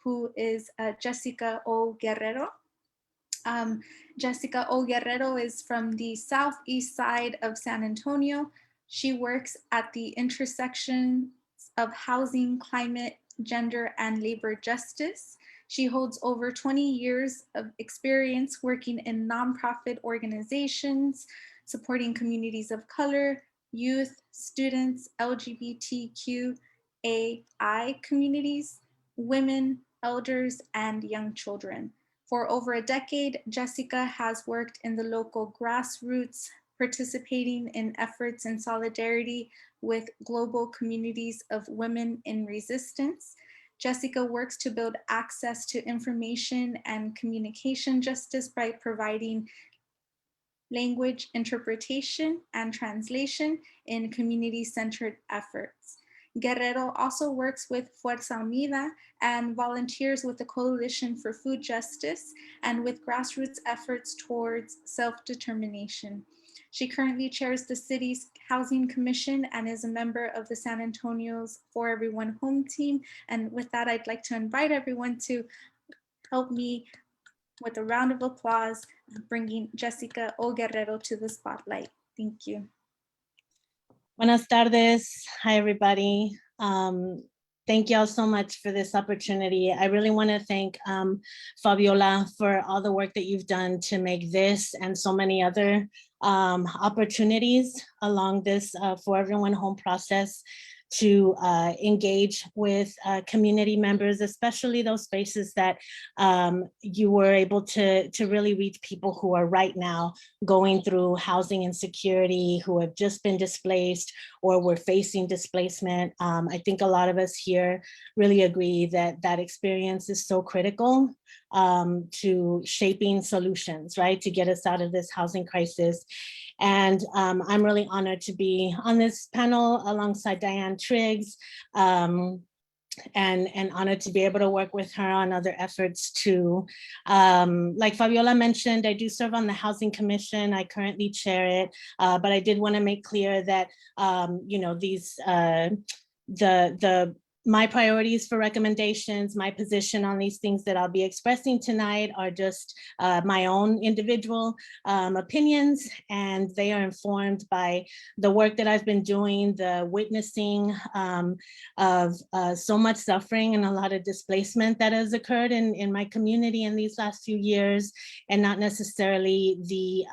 who is Jessica O. Guerrero. Jessica O. Guerrero is from the southeast side of San Antonio. She works at the intersection of housing, climate, gender, and labor justice. She holds over 20 years of experience working in nonprofit organizations, supporting communities of color, youth, students, LGBTQAI communities, women, elders, and young children. For over a decade, Jessica has worked in the local grassroots, participating in efforts in solidarity with global communities of women in resistance. Jessica works to build access to information and communication justice by providing language interpretation and translation in community-centered efforts. Guerrero also works with Fuerza Unida and volunteers with the Coalition for Food Justice and with grassroots efforts towards self-determination. She currently chairs the city's Housing Commission and is a member of the San Antonio's For Everyone Home team. And with that, I'd like to invite everyone to help me with a round of applause, bringing Jessica O. Guerrero to the spotlight. Thank you. Buenas tardes. Hi, everybody. Thank you all so much for this opportunity. I really want to thank Fabiola for all the work that you've done to make this and so many other opportunities along this For Everyone Home process to engage with community members, especially those spaces that you were able to really reach people who are right now going through housing insecurity, who have just been displaced or were facing displacement. I think a lot of us here really agree that that experience is so critical to shaping solutions, right, to get us out of this housing crisis. And I'm really honored to be on this panel alongside Diane Triggs, and honored to be able to work with her on other efforts too. Like Fabiola mentioned, I do serve on the Housing Commission. I currently chair it, but I did want to make clear that you know, these my priorities for recommendations, my position on these things that I'll be expressing tonight are just my own individual opinions, and they are informed by the work that I've been doing, the witnessing of so much suffering and a lot of displacement that has occurred in my community in these last few years, and not necessarily the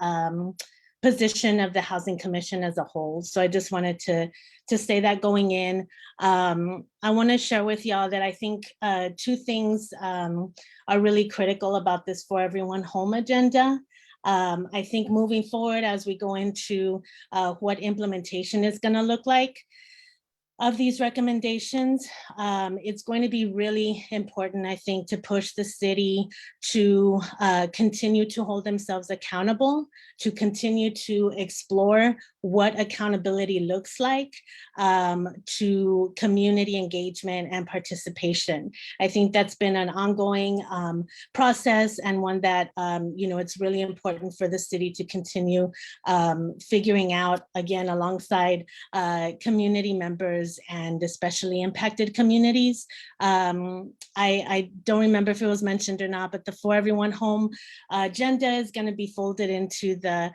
position of the Housing Commission as a whole. So I just wanted to say that going in. I want to share with y'all that I think two things are really critical about this For Everyone Home agenda. I think moving forward as we go into what implementation is going to look like of these recommendations, it's going to be really important, I think, to push the city to continue to hold themselves accountable, to continue to explore what accountability looks like to community engagement and participation. I think that's been an ongoing process, and one that, you know, it's really important for the city to continue figuring out, again, alongside community members and especially impacted communities. I don't remember if it was mentioned or not, but the For Everyone Home agenda is going to be folded into the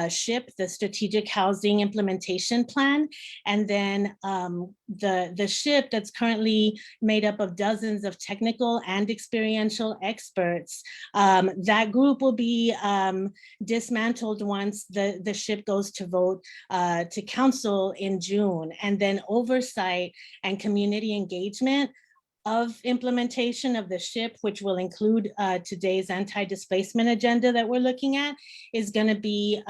SHIP, the Strategic Housing Implementation Plan. And then the SHIP, that's currently made up of dozens of technical and experiential experts, that group will be dismantled once the SHIP goes to vote to council in June. And then oversight and community engagement of implementation of the SHIP, which will include today's anti-displacement agenda that we're looking at, is going to be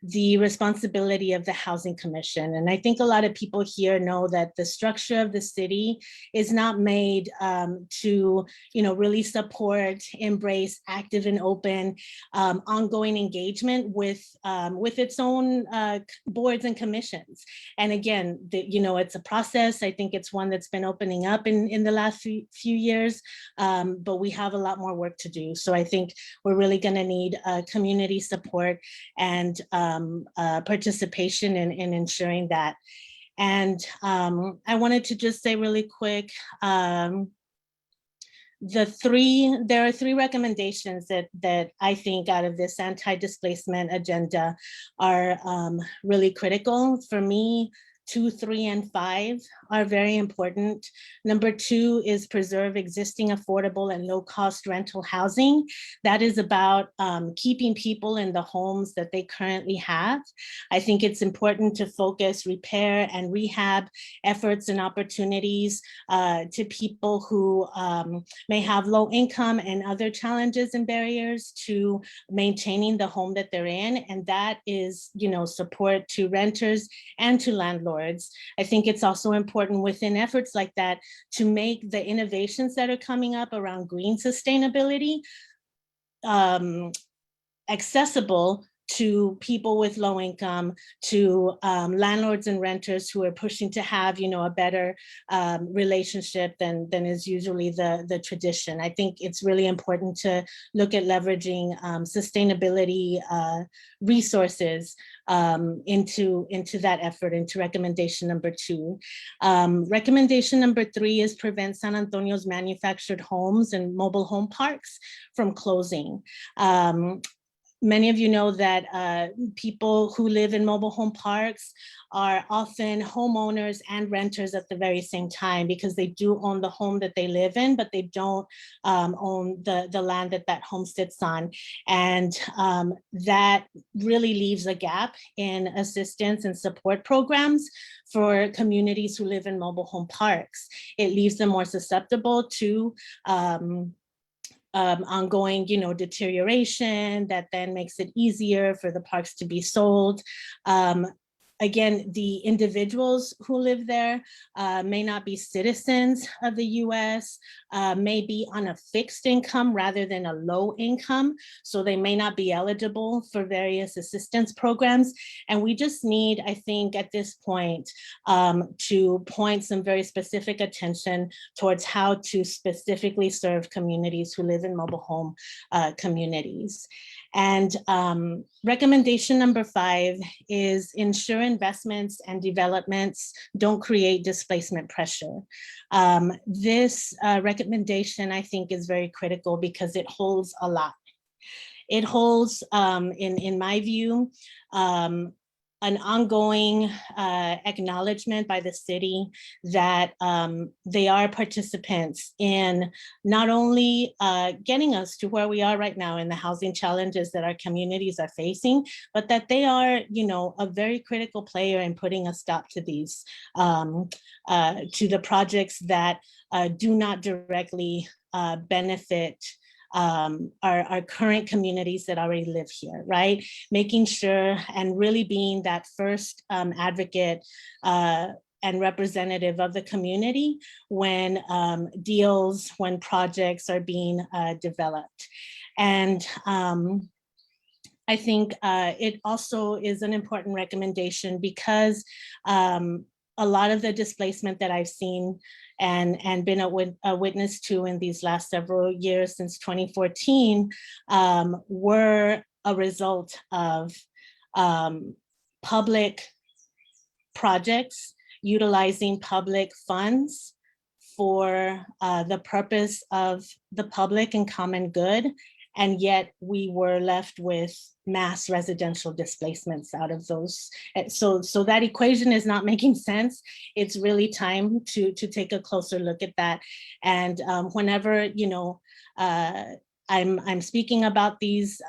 the responsibility of the Housing Commission. And I think a lot of people here know that the structure of the city is not made to, you know, really support, embrace active and open ongoing engagement with its own boards and commissions. And again, you know, it's a process. I think it's one that's been opening up in the last few years, but we have a lot more work to do. So I think we're really going to need community support and participation in ensuring that. And I wanted to just say really quick, there are three recommendations that I think out of this anti-displacement agenda are really critical for me 2, 3, and 5 are very important. Number 2 is preserve existing affordable and low-cost rental housing. That is about keeping people in the homes that they currently have. I think it's important to focus repair and rehab efforts and opportunities to people who may have low income and other challenges and barriers to maintaining the home that they're in. And that is, support to renters and to landlords. I think it's also important within efforts like that to make the innovations that are coming up around green sustainability accessible to people with low income, to landlords and renters who are pushing to have, a better relationship than is usually the tradition. I think it's really important to look at leveraging sustainability resources into that effort, into recommendation number 2. Recommendation number 3 is prevent San Antonio's manufactured homes and mobile home parks from closing. Many of you know that people who live in mobile home parks are often homeowners and renters at the very same time, because they do own the home that they live in, but they don't own the land that home sits on. And that really leaves a gap in assistance and support programs for communities who live in mobile home parks. It leaves them more susceptible to ongoing, deterioration that then makes it easier for the parks to be sold. Again, the individuals who live there may not be citizens of the US, may be on a fixed income rather than a low income. So they may not be eligible for various assistance programs. And we just need, I think at this point, to point some very specific attention towards how to specifically serve communities who live in mobile home communities. And recommendation number 5 is ensure investments and developments don't create displacement pressure. This recommendation, I think, is very critical because it holds a lot. It holds, in my view, an ongoing acknowledgement by the city that they are participants in not only getting us to where we are right now in the housing challenges that our communities are facing, but that they are, a very critical player in putting a stop to these, to the projects that do not directly benefit our current communities that already live here, right? Making sure and really being that first advocate and representative of the community when deals, when projects are being developed. And I think it also is an important recommendation because a lot of the displacement that I've seen and been a witness to in these last several years since 2014 were a result of public projects utilizing public funds for the purpose of the public and common good. And yet we were left with mass residential displacements out of those. So that equation is not making sense. It's really time to take a closer look at that. And whenever, I'm speaking about these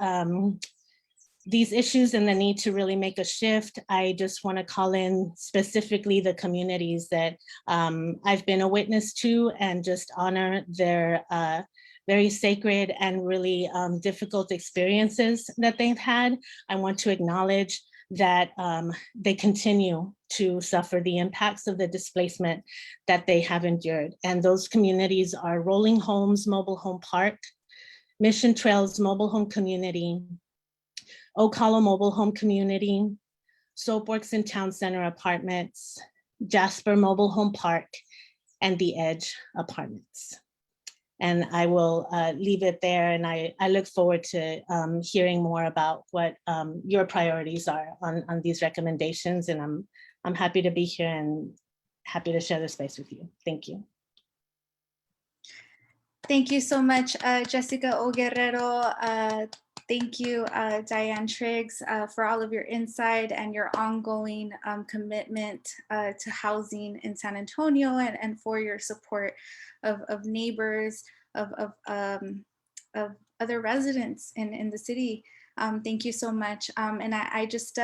issues and the need to really make a shift, I just want to call in specifically the communities that I've been a witness to and just honor their very sacred and really difficult experiences that they've had. I want to acknowledge that they continue to suffer the impacts of the displacement that they have endured. And those communities are Rolling Homes Mobile Home Park, Mission Trails Mobile Home Community, Oak Hollow Mobile Home Community, Soapworks and Town Center Apartments, Jasper Mobile Home Park, and The Edge Apartments. And I will leave it there, and I look forward to hearing more about what your priorities are on these recommendations. And I'm happy to be here and happy to share the space with you. Thank you. Thank you so much, Jessica O. Guerrero. Thank you, Diane Triggs, for all of your insight and your ongoing commitment to housing in San Antonio, and for your support of neighbors, of other residents in the city. Thank you so much. And I just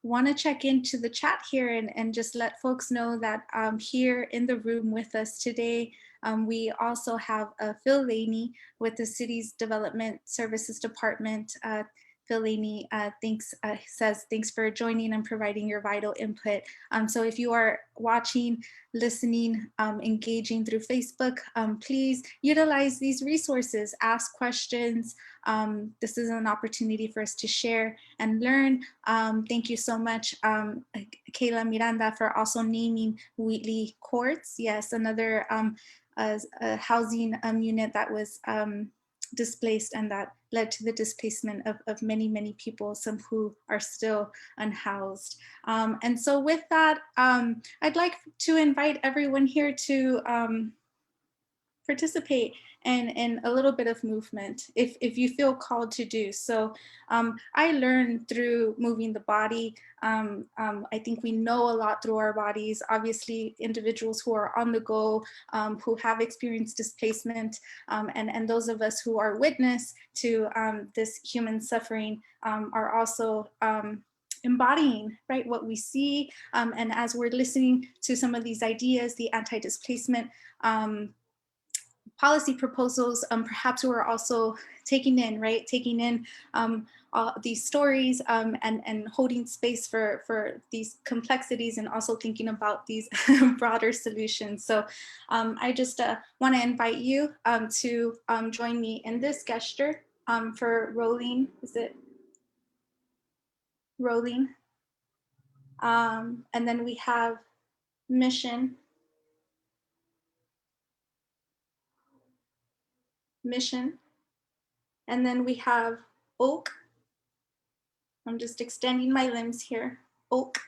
want to check into the chat here and just let folks know that here in the room with us today, we also have Phil Laney with the city's Development Services Department. Phil Laney says, thanks for joining and providing your vital input. So if you are watching, listening, engaging through Facebook, please utilize these resources, ask questions. This is an opportunity for us to share and learn. Thank you so much, Kayla Miranda, for also naming Wheatley Courts. Yes, another a housing unit that was displaced, and that led to the displacement of many, many people, some who are still unhoused. And so with that, I'd like to invite everyone here to participate in a little bit of movement if you feel called to do so. I learned through moving the body. I think we know a lot through our bodies. Obviously, individuals who are on the go, who have experienced displacement, and those of us who are witness to this human suffering are also embodying, right, what we see. And as we're listening to some of these ideas, the anti-displacement policy proposals, perhaps we're also taking in, right, taking in all these stories and holding space for these complexities, and also thinking about these broader solutions. So I just want to invite you to join me in this gesture for rolling. Is it rolling? And then we have mission, mission. And then we have oak. I'm just extending my limbs here. Oak.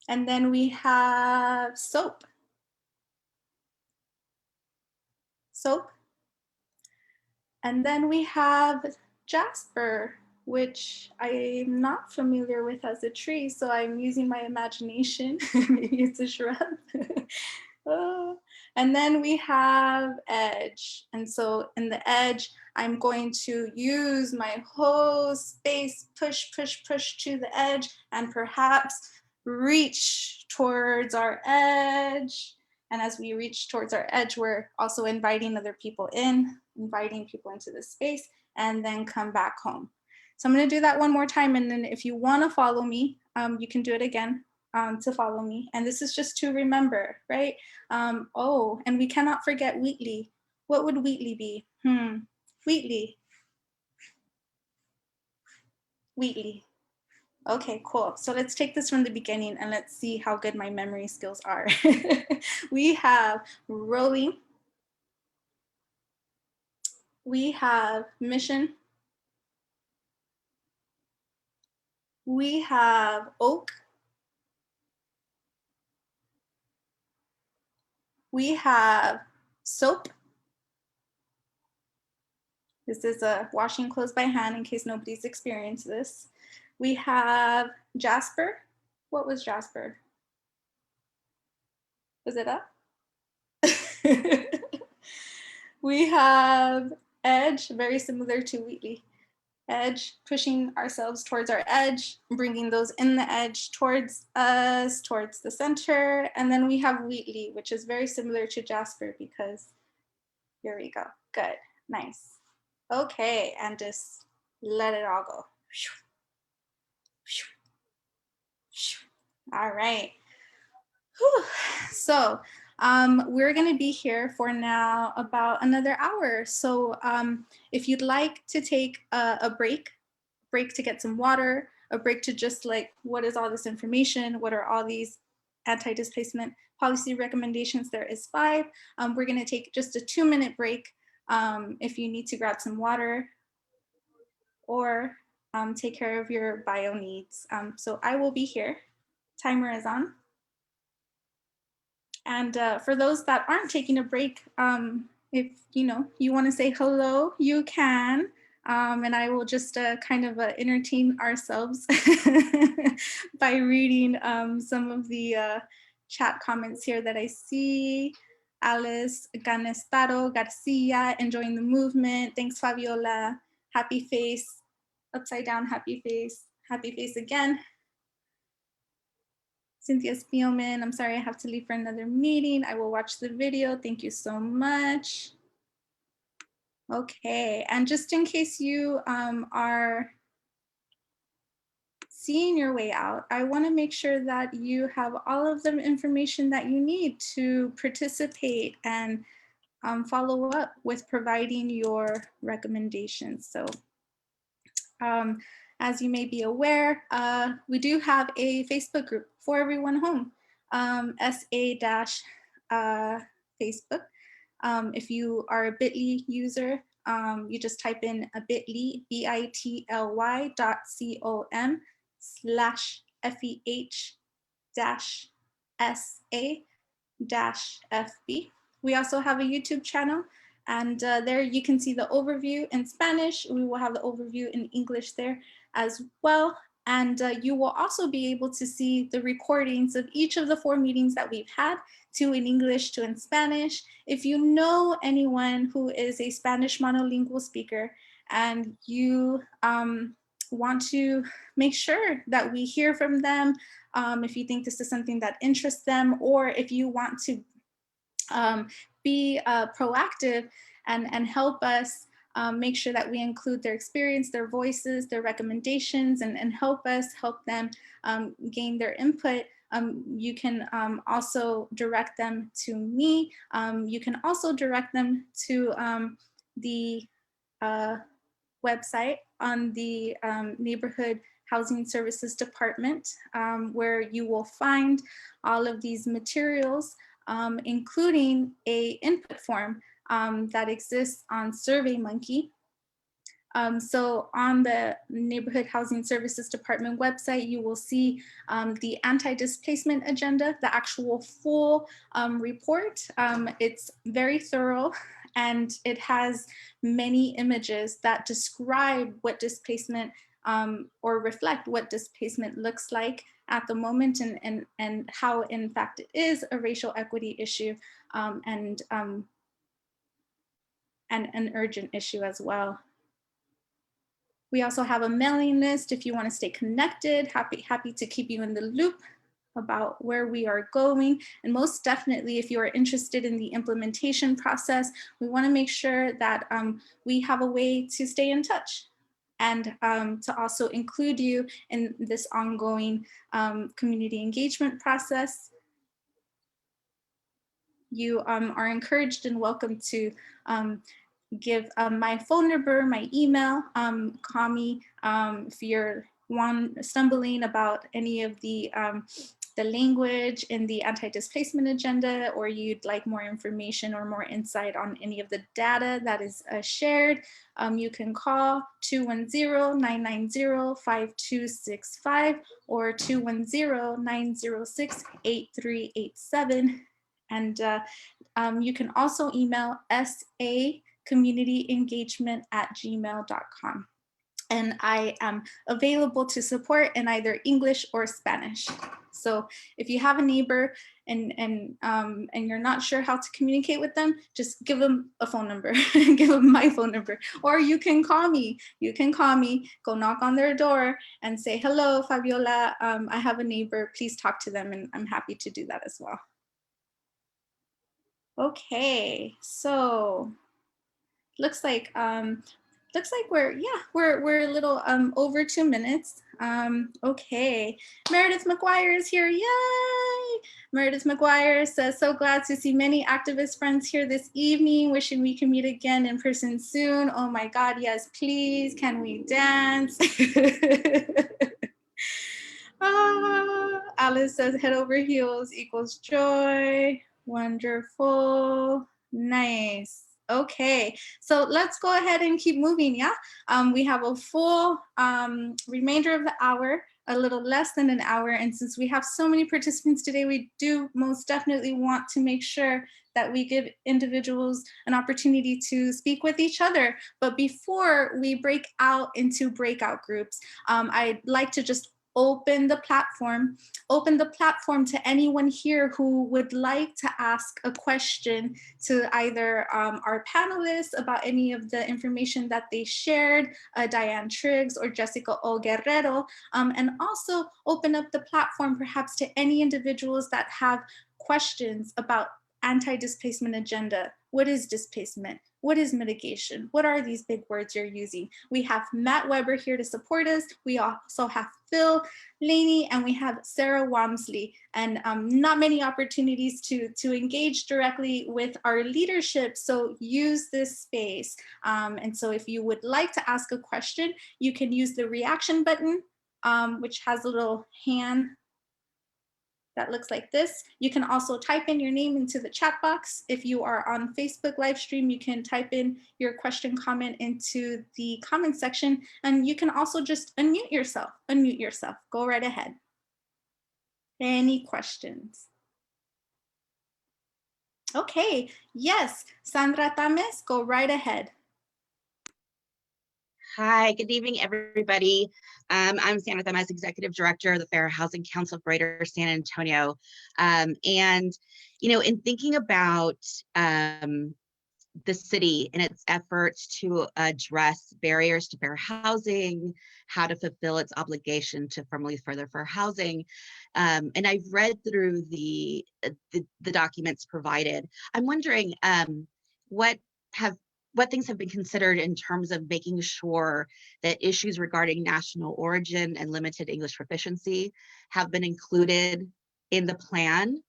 And then we have soap. Soap. And then we have jasper, which I'm not familiar with as a tree, so I'm using my imagination. Maybe it's a shrub. Oh. And then we have edge. And so in the edge, I'm going to use my whole space, push, push, push to the edge, and perhaps reach towards our edge. And as we reach towards our edge, we're also inviting other people in, inviting people into the space, and then come back home. So I'm going to do that one more time. And then if you want to follow me, you can do it again to follow me. And this is just to remember, right? Oh, and we cannot forget Wheatley. What would Wheatley be? Wheatley. Wheatley. Okay, cool. So let's take this from the beginning and let's see how good my memory skills are. We have rolling. We have mission. We have oak. We have soap. This is a washing clothes by hand in case nobody's experienced this. We have jasper. What was jasper? Was it up? We have edge, very similar to Wheatley. Edge, pushing ourselves towards our edge, bringing those in the edge towards us, towards the center. And then we have Wheatley, which is very similar to jasper because here we go. Good, nice. Okay, and just let it all go. All right. Whew. So we're going to be here for now about another hour. So if you'd like to take a break to get some water, a break to just like, what is all this information? What are all these anti-displacement policy recommendations? There is 5. We're going to take just a 2-minute break if you need to grab some water or take care of your bio needs. So I will be here. Timer is on. And for those that aren't taking a break, if you want to say hello, you can. And I will just kind of entertain ourselves by reading some of the chat comments here that I see. Alice Ganestaro Garcia, enjoying the movement. Thanks, Fabiola. Happy face, upside down, happy face again. Cynthia Spielman, I'm sorry I have to leave for another meeting. I will watch the video. Thank you so much. Okay, and just in case you are seeing your way out, I want to make sure that you have all of the information that you need to participate and follow up with providing your recommendations. So as you may be aware, we do have a Facebook group for everyone home, SA-Facebook. If you are a Bitly user, you just type in a Bitly, bit.ly.com/FEH-SA-FB. We also have a YouTube channel, and there you can see the overview in Spanish. We will have the overview in English there as well. And you will also be able to see the recordings of each of the 4 meetings that we've had, 2 in English, 2 in Spanish. If you know anyone who is a Spanish monolingual speaker and you want to make sure that we hear from them, if you think this is something that interests them, or if you want to be proactive and help us make sure that we include their experience, their voices, their recommendations, and help them gain their input, you can also direct them to me. You can also direct them to the website on the Neighborhood Housing Services Department, where you will find all of these materials, including a input form that exists on SurveyMonkey. So on the Neighborhood Housing Services Department website, you will see the anti-displacement agenda, the actual full report. It's very thorough, and it has many images that describe what displacement or reflect what displacement looks like at the moment, and how in fact it is a racial equity issue, and an urgent issue as well. We also have a mailing list if you want to stay connected. Happy to keep you in the loop about where we are going. And most definitely, if you are interested in the implementation process, we want to make sure that we have a way to stay in touch, and to also include you in this ongoing community engagement process. You are encouraged and welcome to give my phone number, my email, call me if you're stumbling about any of the language in the anti-displacement agenda, or you'd like more information or more insight on any of the data that is shared. You can call 210-990-5265 or 210-906-8387. And you can also email communityengagement@gmail.com. And I am available to support in either English or Spanish. So if you have a neighbor and you're not sure how to communicate with them, just give them a phone number, give them my phone number, or you can call me. You can call me, go knock on their door and say, hello, Fabiola, I have a neighbor, please talk to them. And I'm happy to do that as well. Okay, so looks like we're a little over 2 minutes. Okay, Meredith McGuire is here. Yay! Meredith McGuire says, so glad to see many activist friends here this evening. Wishing we can meet again in person soon. Oh my God, yes, please. Can we dance? Alice says, head over heels equals joy. Wonderful. Nice. Okay, so let's go ahead and keep moving, yeah? We have a full remainder of the hour a little less than an hour. And since we have so many participants today, we do most definitely want to make sure that we give individuals an opportunity to speak with each other. But before we break out into breakout groups, I'd like to just open the platform to anyone here who would like to ask a question to either our panelists about any of the information that they shared, Diane Triggs or Jessica O. Guerrero, and also open up the platform perhaps to any individuals that have questions about anti-displacement agenda. What is displacement? What is mitigation? What are these big words you're using? We have Matt Weber here to support us. We also have Phil Laney, and we have Sarah Wamsley, and not many opportunities to engage directly with our leadership, so use this space. And so if you would like to ask a question, you can use the reaction button, which has a little hand that looks like this. You can also type in your name into the chat box. If you are on Facebook live stream, you can type in your question, comment into the comment section, and you can also just unmute yourself. Go right ahead. Any questions? Okay, yes, Sandra Tames, go right ahead. Hi, good evening, everybody. I'm Sandra Themes, Executive Director of the Fair Housing Council of Greater San Antonio. And, you know, in thinking about the city and its efforts to address barriers to fair housing, how to fulfill its obligation to firmly further fair housing, and I've read through the documents provided. I'm wondering what things have been considered in terms of making sure that issues regarding national origin and limited English proficiency have been included in the plan.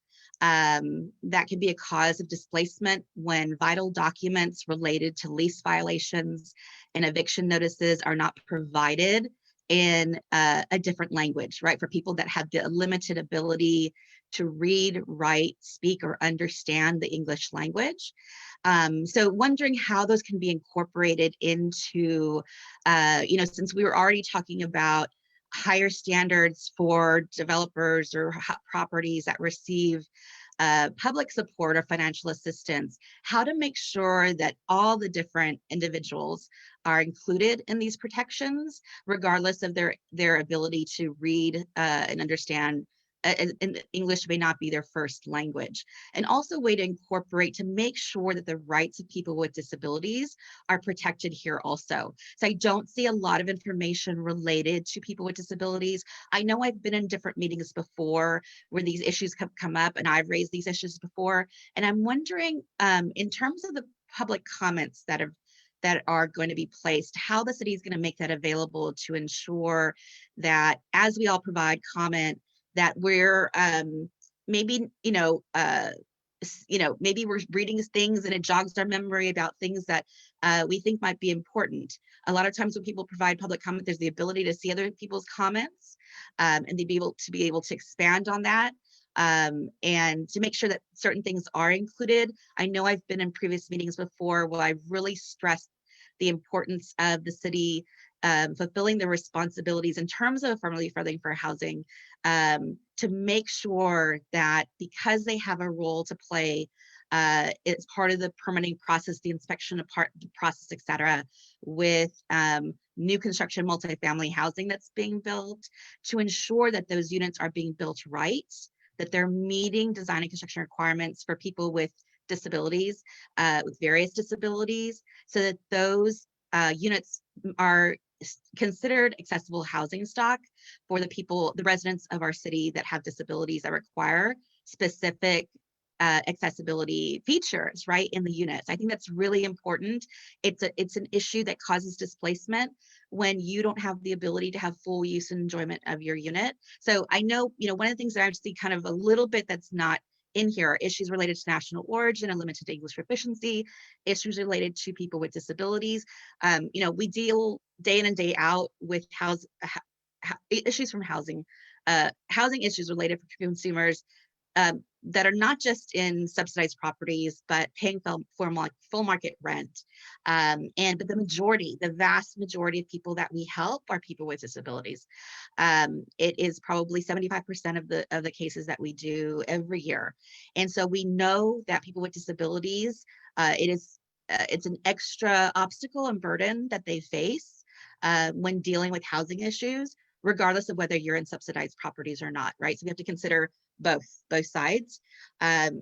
That can be a cause of displacement when vital documents related to lease violations and eviction notices are not provided in a different language, right? For people that have the limited ability to read, write, speak, or understand the English language. So wondering how those can be incorporated into, you know, since we were already talking about higher standards for developers or properties that receive public support or financial assistance, how to make sure that all the different individuals are included in these protections, regardless of their ability to read and understand. And English may not be their first language, and also a way to incorporate to make sure that the rights of people with disabilities are protected here also. So I don't see a lot of information related to people with disabilities. I know I've been in different meetings before where these issues have come up, and I've raised these issues before. And I'm wondering, in terms of the public comments that are going to be placed, how the city is going to make that available to ensure that as we all provide comment, that we're maybe, maybe we're reading things and it jogs our memory about things that we think might be important. A lot of times when people provide public comment, there's the ability to see other people's comments and to be able to expand on that. And to make sure that certain things are included. I know I've been in previous meetings before where I've really stressed the importance of the city fulfilling their responsibilities in terms of affirmatively furthering for housing, to make sure that because they have a role to play, it's part of the permitting process, the inspection process, et cetera, with new construction multifamily housing that's being built, to ensure that those units are being built right, that they're meeting design and construction requirements for people with disabilities, with various disabilities, so that those units are considered accessible housing stock for the residents of our city that have disabilities that require specific accessibility features, right, in the units. I think that's really important. It's an issue that causes displacement when you don't have the ability to have full use and enjoyment of your unit. So I know, one of the things that I see kind of a little bit that's not in here are issues related to national origin and limited English proficiency, issues related to people with disabilities. We deal day in and day out with issues from housing issues related for consumers that are not just in subsidized properties, but paying full market rent. But the vast majority of people that we help are people with disabilities. It is probably 75% of the cases that we do every year. And so we know that people with disabilities, it's an extra obstacle and burden that they face when dealing with housing issues, regardless of whether you're in subsidized properties or not, right? So we have to consider both sides, and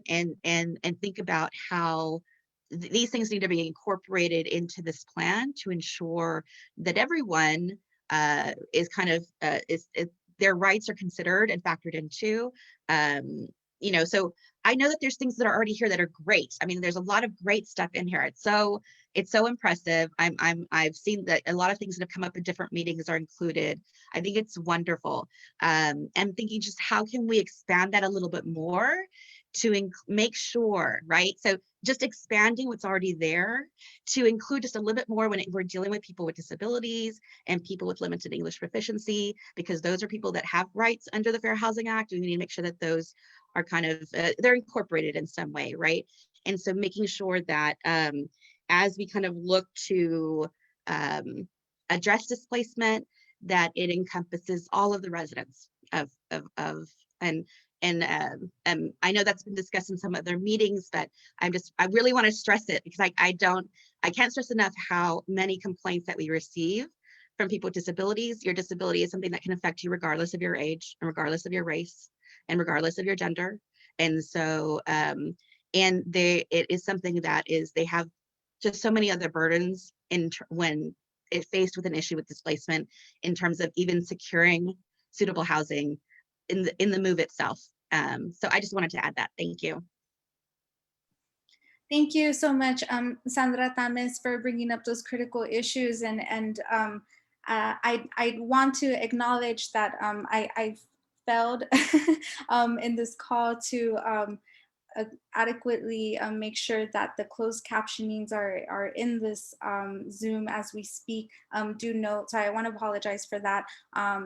think about how these things need to be incorporated into this plan to ensure that everyone is kind of their rights are considered and factored into. So I know that there's things that are already here that are great. I mean, there's a lot of great stuff in here. It's so impressive. I've seen that a lot of things that have come up in different meetings are included. I think it's wonderful. I'm thinking just how can we expand that a little bit more to make sure, right? So just expanding what's already there to include just a little bit more when we're dealing with people with disabilities and people with limited English proficiency, because those are people that have rights under the Fair Housing Act. We need to make sure that those are kind of, they're incorporated in some way, right? And so making sure that as we kind of look to address displacement, that it encompasses all of the residents and I know that's been discussed in some other meetings, but I really want to stress it because I can't stress enough how many complaints that we receive from people with disabilities. Your disability is something that can affect you regardless of your age and regardless of your race and regardless of your gender. And so, it is something that they have just so many other burdens when faced with an issue with displacement, in terms of even securing suitable housing in the move itself. So I just wanted to add that. Thank you. Thank you so much, Sandra Tames, for bringing up those critical issues. And I want to acknowledge that I failed in this call to adequately make sure that the closed captionings are in this Zoom as we speak. Do note, so I want to apologize for that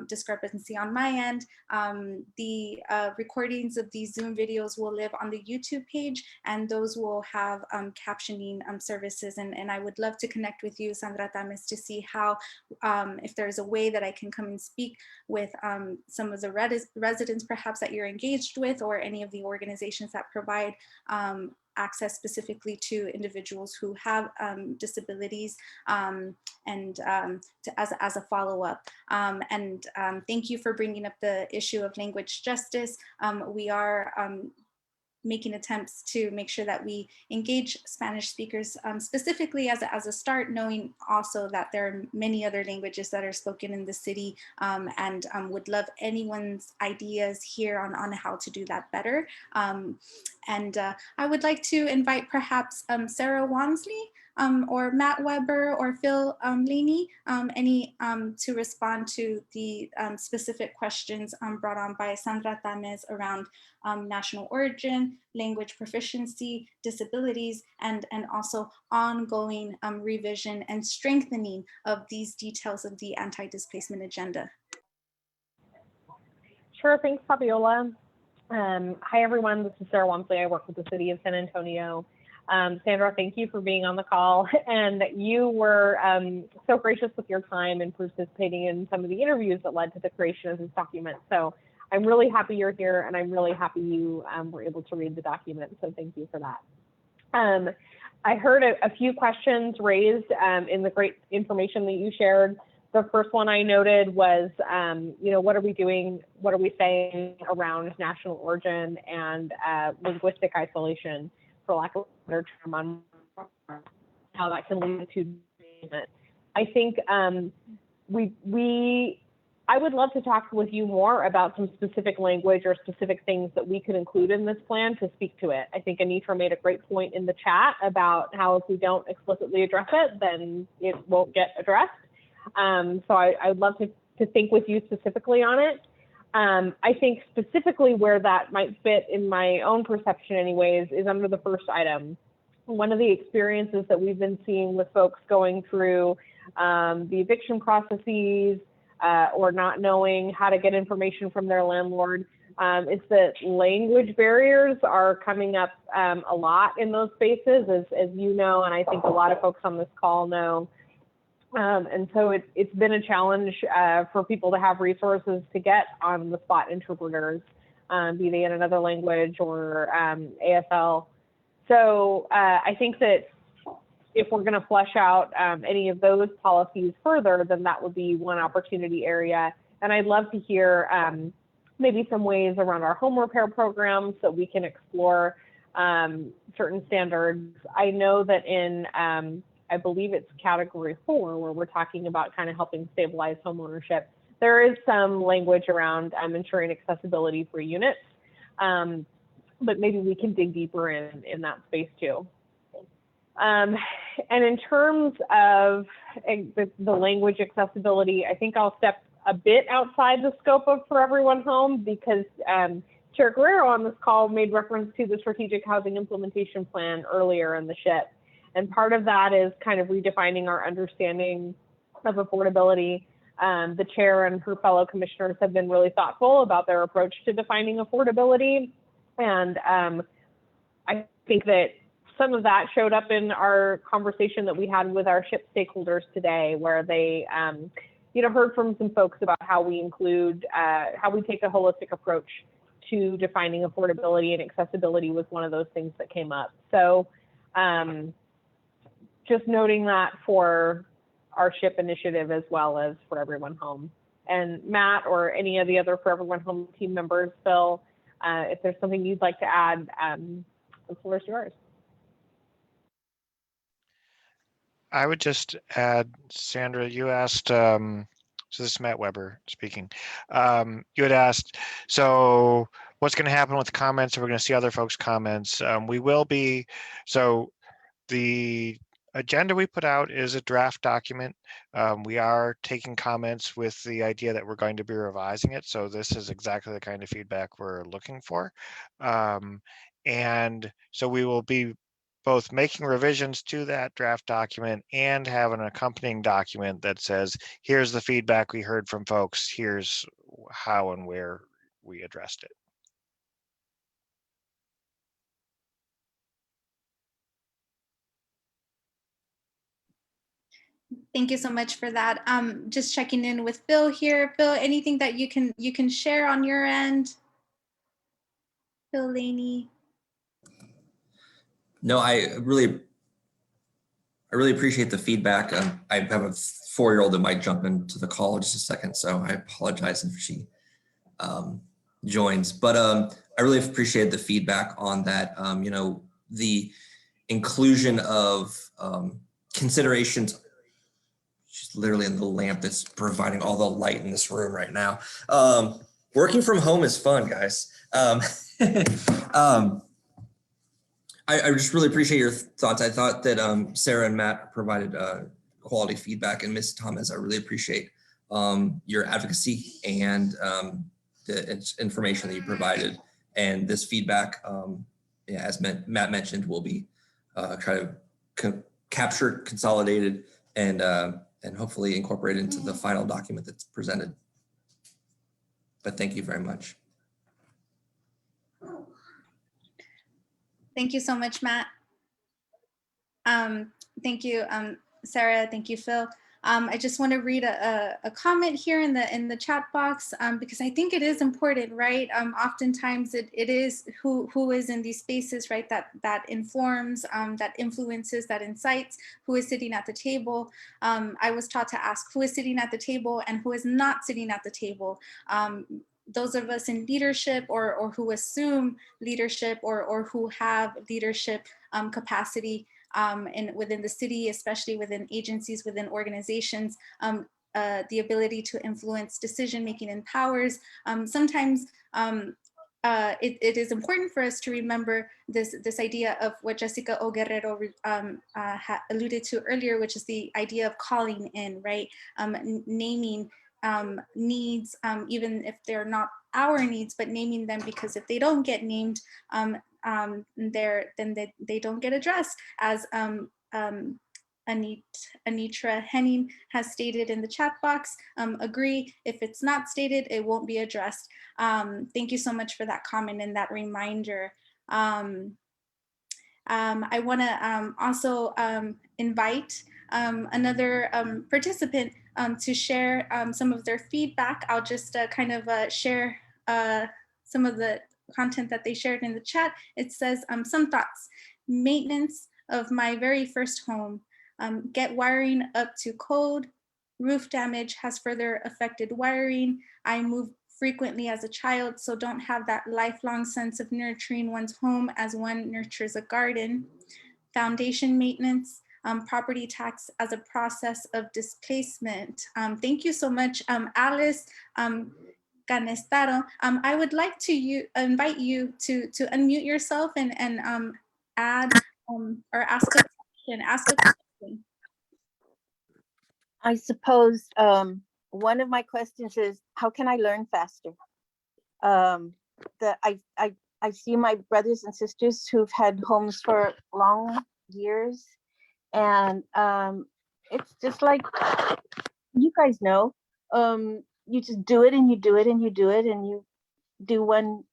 discrepancy on my end. The recordings of these Zoom videos will live on the YouTube page, and those will have captioning services. And I would love to connect with you, Sandra Tames, to see how, if there's a way that I can come and speak with some of the residents perhaps that you're engaged with, or any of the organizations that provide access specifically to individuals who have disabilities, and as a follow-up. Thank you for bringing up the issue of language justice. We are making attempts to make sure that we engage Spanish speakers specifically as a start, knowing also that there are many other languages that are spoken in the city, and would love anyone's ideas here on how to do that better. I would like to invite perhaps Sarah Walmsley or Matt Weber or Phil Laney, to respond to the specific questions brought on by Sandra Tames around national origin, language proficiency, disabilities, and also ongoing revision and strengthening of these details of the anti-displacement agenda. Sure, thanks, Fabiola. Hi, everyone. This is Sarah Walmsley. I work with the City of San Antonio. Sandra, thank you for being on the call. And you were so gracious with your time and participating in some of the interviews that led to the creation of this document. So I'm really happy you're here, and I'm really happy you were able to read the document. So thank you for that. I heard a few questions raised in the great information that you shared. The first one I noted was, what are we doing? What are we saying around national origin and linguistic isolation, for lack of a better term, on how that can lead to displacement? I think I would love to talk with you more about some specific language or specific things that we could include in this plan to speak to it. I think Anitra made a great point in the chat about how if we don't explicitly address it, then it won't get addressed. So I'd love to think with you specifically on it. I think specifically where that might fit in my own perception anyways is under the first item. One of the experiences that we've been seeing with folks going through the eviction processes or not knowing how to get information from their landlord is that language barriers are coming up a lot in those spaces, as you know, and I think a lot of folks on this call know. And so it's been a challenge for people to have resources to get on the spot interpreters, be they in another language or ASL. So I think that if we're going to flesh out any of those policies further, then that would be one opportunity area. And I'd love to hear maybe some ways around our home repair program so we can explore certain standards. I know that in, I believe it's category 4, where we're talking about kind of helping stabilize home ownership, there is some language around ensuring accessibility for units, but maybe we can dig deeper in that space too. And in terms of the language accessibility, I think I'll step a bit outside the scope of For Everyone Home, because Chair Guerrero on this call made reference to the Strategic Housing Implementation Plan earlier in the SHIP. And part of that is kind of redefining our understanding of affordability. The chair and her fellow commissioners have been really thoughtful about their approach to defining affordability. And I think that some of that showed up in our conversation that we had with our SHIP stakeholders today, where they heard from some folks about how we include, how we take a holistic approach to defining affordability, and accessibility was one of those things that came up. So just noting that for our SHIP initiative as well as For Everyone Home. And Matt or any of the other For Everyone Home team members, Phil, if there's something you'd like to add, the floor is yours. I would just add, Sandra, you asked, so this is Matt Weber speaking. You had asked, so what's going to happen with the comments? Are we going to see other folks' comments? We will be, so the agenda we put out is a draft document. We are taking comments with the idea that we're going to be revising it. So this is exactly the kind of feedback we're looking for. And so we will be both making revisions to that draft document and have an accompanying document that says, here's the feedback we heard from folks, here's how and where we addressed it. Thank you so much for that. Just checking in with Phil here. Phil, anything that you can share on your end? Phil Laney. No, I really appreciate the feedback. I have a 4-year-old that might jump into the call in just a second, so I apologize if she joins. But I really appreciate the feedback on that. The inclusion of considerations. She's literally in the lamp that's providing all the light in this room right now. Working from home is fun, guys. I just really appreciate your thoughts. I thought that Sarah and Matt provided quality feedback, and Ms. Thomas, I really appreciate your advocacy and the information that you provided. And this feedback, as Matt mentioned, will be try to captured, consolidated, and hopefully incorporated into the final document that's presented. But thank you very much. Thank you so much, Matt. Thank you, Sarah. Thank you, Phil. I just want to read a comment here in the chat box because I think it is important, right? Oftentimes it is who is in these spaces, right? That informs, that influences, that incites who is sitting at the table. I was taught to ask who is sitting at the table and who is not sitting at the table. Those of us in leadership or who assume leadership or who have leadership capacity within the city, especially within agencies, within organizations, the ability to influence decision-making in powers. Sometimes it is important for us to remember this idea of what Jessica O. Guerrero alluded to earlier, which is the idea of calling in, right? Naming needs, even if they're not our needs, but naming them, because if they don't get named, then they don't get addressed as Anitra Henning has stated in the chat box. Agree, if it's not stated, it won't be addressed. Thank you so much for that comment and that reminder. I want to also invite another participant to share some of their feedback. I'll just kind of share some of the content that they shared in the chat. It says, some thoughts. Maintenance of my very first home. Get wiring up to code. Roof damage has further affected wiring. I moved frequently as a child, so don't have that lifelong sense of nurturing one's home as one nurtures a garden. Foundation maintenance, property tax as a process of displacement. Thank you so much, Alice Canestaro. I would like to invite you to unmute yourself and add or ask a question. I suppose one of my questions is, how can I learn faster? I see my brothers and sisters who've had homes for long years, and it's just like, you guys know, you just do it and you do it and you do it and you do one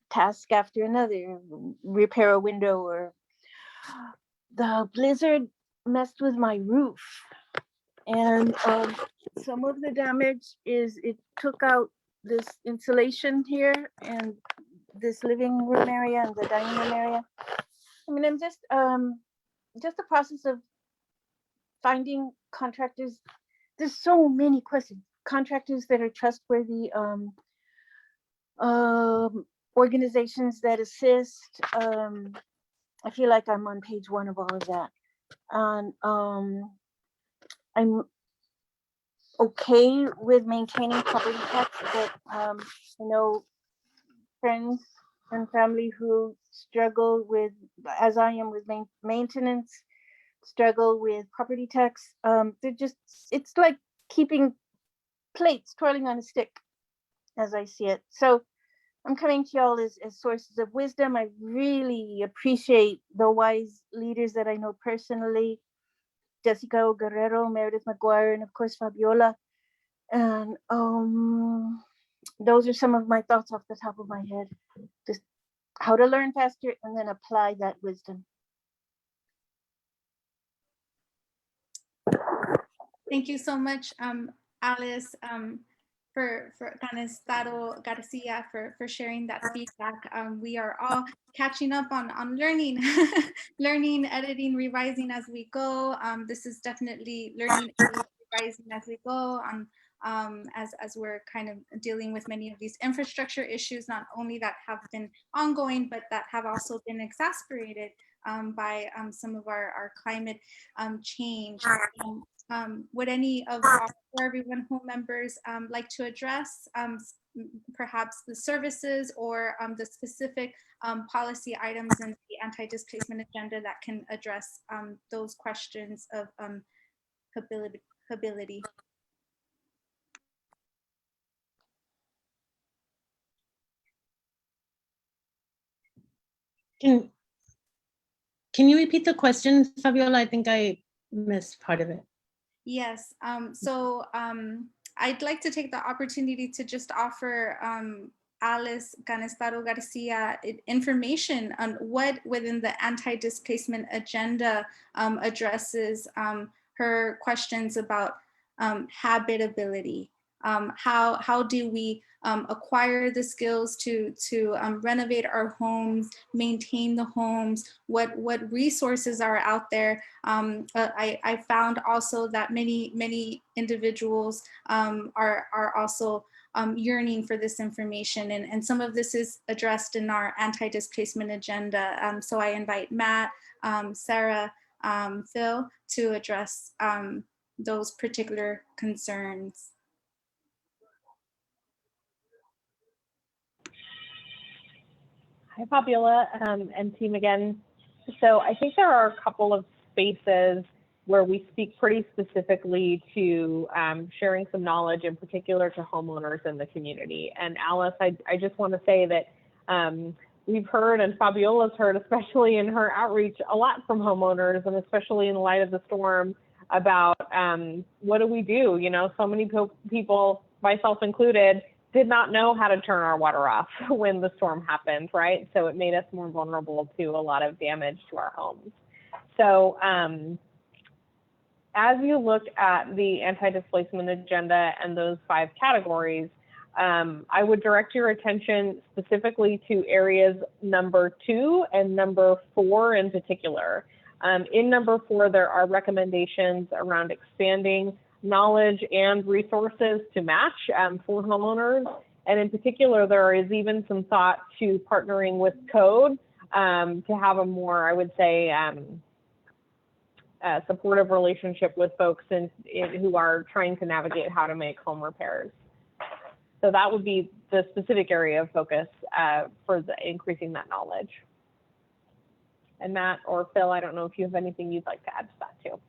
task after another, repair a window, or the blizzard messed with my roof. And some of the damage is it took out this insulation here and this living room area and the dining room area. I mean, I'm just the process of finding contractors. There's so many questions. Contractors that are trustworthy, organizations that assist. I feel like I'm on page 1 of all of that. And I'm okay with maintaining property tax, but I know friends and family who struggle with, as I am with maintenance, struggle with property tax. They're just, it's like keeping plates twirling on a stick, as I see it. So I'm coming to y'all as sources of wisdom. I really appreciate the wise leaders that I know personally, Jessica Guerrero, Meredith McGuire, and of course Fabiola. And those are some of my thoughts off the top of my head. Just how to learn faster and then apply that wisdom. Thank you so much, Alice, for Canestaro Garcia for sharing that feedback. We are all catching up on learning, learning, editing, revising as we go. This is definitely learning, revising as we go. As we're kind of dealing with many of these infrastructure issues, not only that have been ongoing, but that have also been exacerbated by some of our climate change. Would any of our For Everyone home members like to address perhaps the services or the specific policy items in the anti-displacement agenda that can address those questions of habitability? Can you repeat the question, Fabiola? I think I missed part of it. Yes, so I'd like to take the opportunity to just offer Alice Canestaro Garcia information on what within the anti-displacement agenda addresses her questions about habitability. How do we acquire the skills to renovate our homes, maintain the homes, what resources are out there. I found also that many individuals are also yearning for this information, and some of this is addressed in our anti-displacement agenda. So I invite Matt, Sarah, Phil to address those particular concerns. Hi, Fabiola and team again. So I think there are a couple of spaces where we speak pretty specifically to sharing some knowledge in particular to homeowners in the community. And Alice, I just want to say that we've heard, and Fabiola's heard, especially in her outreach, a lot from homeowners, and especially in light of the storm, about what do we do? You know, so many people, myself included, did not know how to turn our water off when the storm happened, right? So it made us more vulnerable to a lot of damage to our homes. So as you look at the anti-displacement agenda and those 5 categories, I would direct your attention specifically to areas number 2 and number 4 in particular. In number 4, there are recommendations around expanding knowledge and resources to match for homeowners. And in particular, there is even some thought to partnering with code to have a more, I would say, supportive relationship with folks who are trying to navigate how to make home repairs. So that would be the specific area of focus for increasing that knowledge. And Matt or Phil, I don't know if you have anything you'd like to add to that too.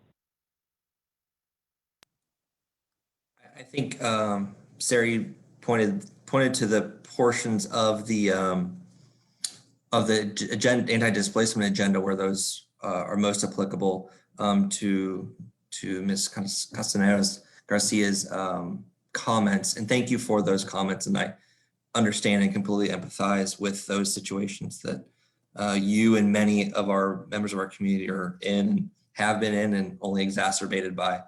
I think Sarah, you pointed to the portions of the agenda, anti-displacement agenda where those are most applicable to Ms. Castaneda's Garcia's comments. And thank you for those comments. And I understand and completely empathize with those situations that you and many of our members of our community are in, have been in, and only exacerbated by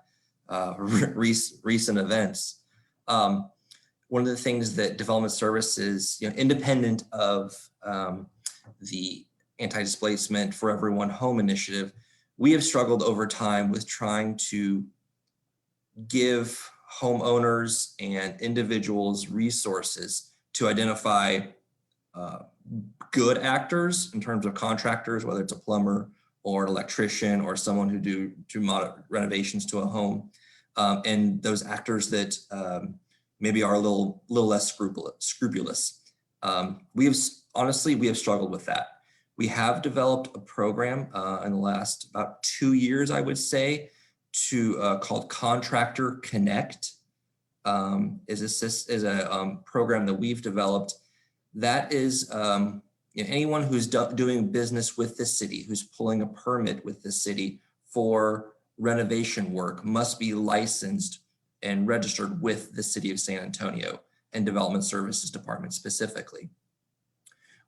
recent events. One of the things that Development Services, independent of the Anti-Displacement for Everyone Home initiative, we have struggled over time with trying to give homeowners and individuals resources to identify good actors in terms of contractors, whether it's a plumber or an electrician or someone who do renovations to a home, and those actors that maybe are a little less scrupulous. We have struggled with that. We have developed a program in the last about 2 years, I would say, called Contractor Connect. Is a program that we've developed that is anyone who's doing business with the city, who's pulling a permit with the city for renovation work, must be licensed and registered with the city of San Antonio and Development Services Department specifically.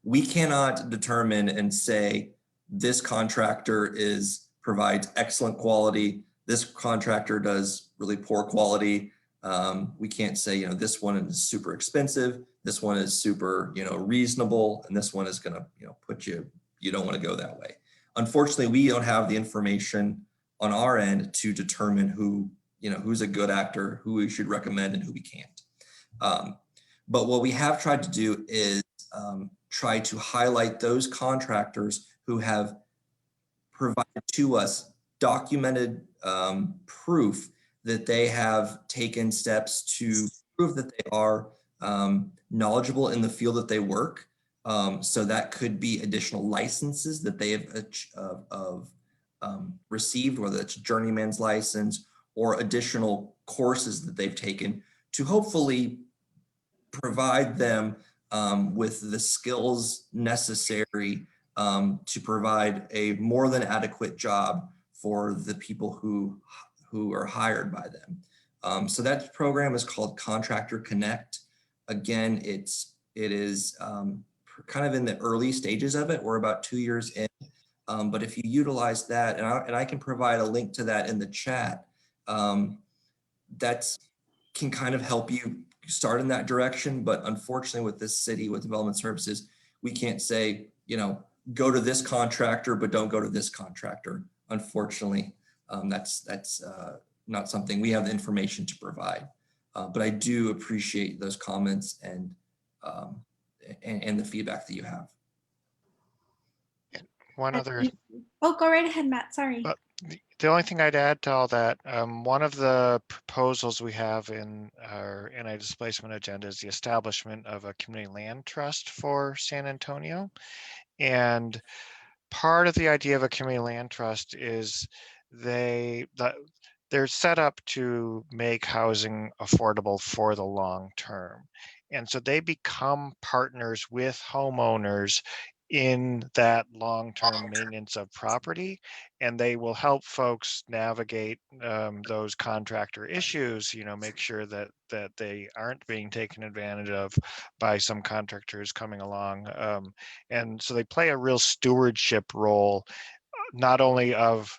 We cannot determine and say this contractor provides excellent quality, this contractor does really poor quality. We can't say, this one is super expensive, this one is super, reasonable, and this one is going to, put you don't want to go that way. Unfortunately, we don't have the information on our end to determine who's a good actor, who we should recommend and who we can't. But what we have tried to do is try to highlight those contractors who have provided to us documented proof that they have taken steps to prove that they are knowledgeable in the field that they work. So that could be additional licenses that they have received, whether it's a journeyman's license or additional courses that they've taken to hopefully provide them with the skills necessary to provide a more than adequate job for the people who are hired by them. So that program is called Contractor Connect. Again, it is kind of in the early stages of it. We're about 2 years in, but if you utilize that, and I can provide a link to that in the chat, that can kind of help you start in that direction. But unfortunately, with this city, with Development Services, we can't say, go to this contractor, but don't go to this contractor. Unfortunately, that's not something we have the information to provide. But I do appreciate those comments and the feedback that you have. One other. Oh, go right ahead, Matt. Sorry. The only thing I'd add to all that, one of the proposals we have in our anti-displacement agenda is the establishment of a community land trust for San Antonio. And part of the idea of a community land trust is they're set up to make housing affordable for the long term. And so they become partners with homeowners in that long-term maintenance of property, and they will help folks navigate those contractor issues, make sure that they aren't being taken advantage of by some contractors coming along. And so they play a real stewardship role, not only of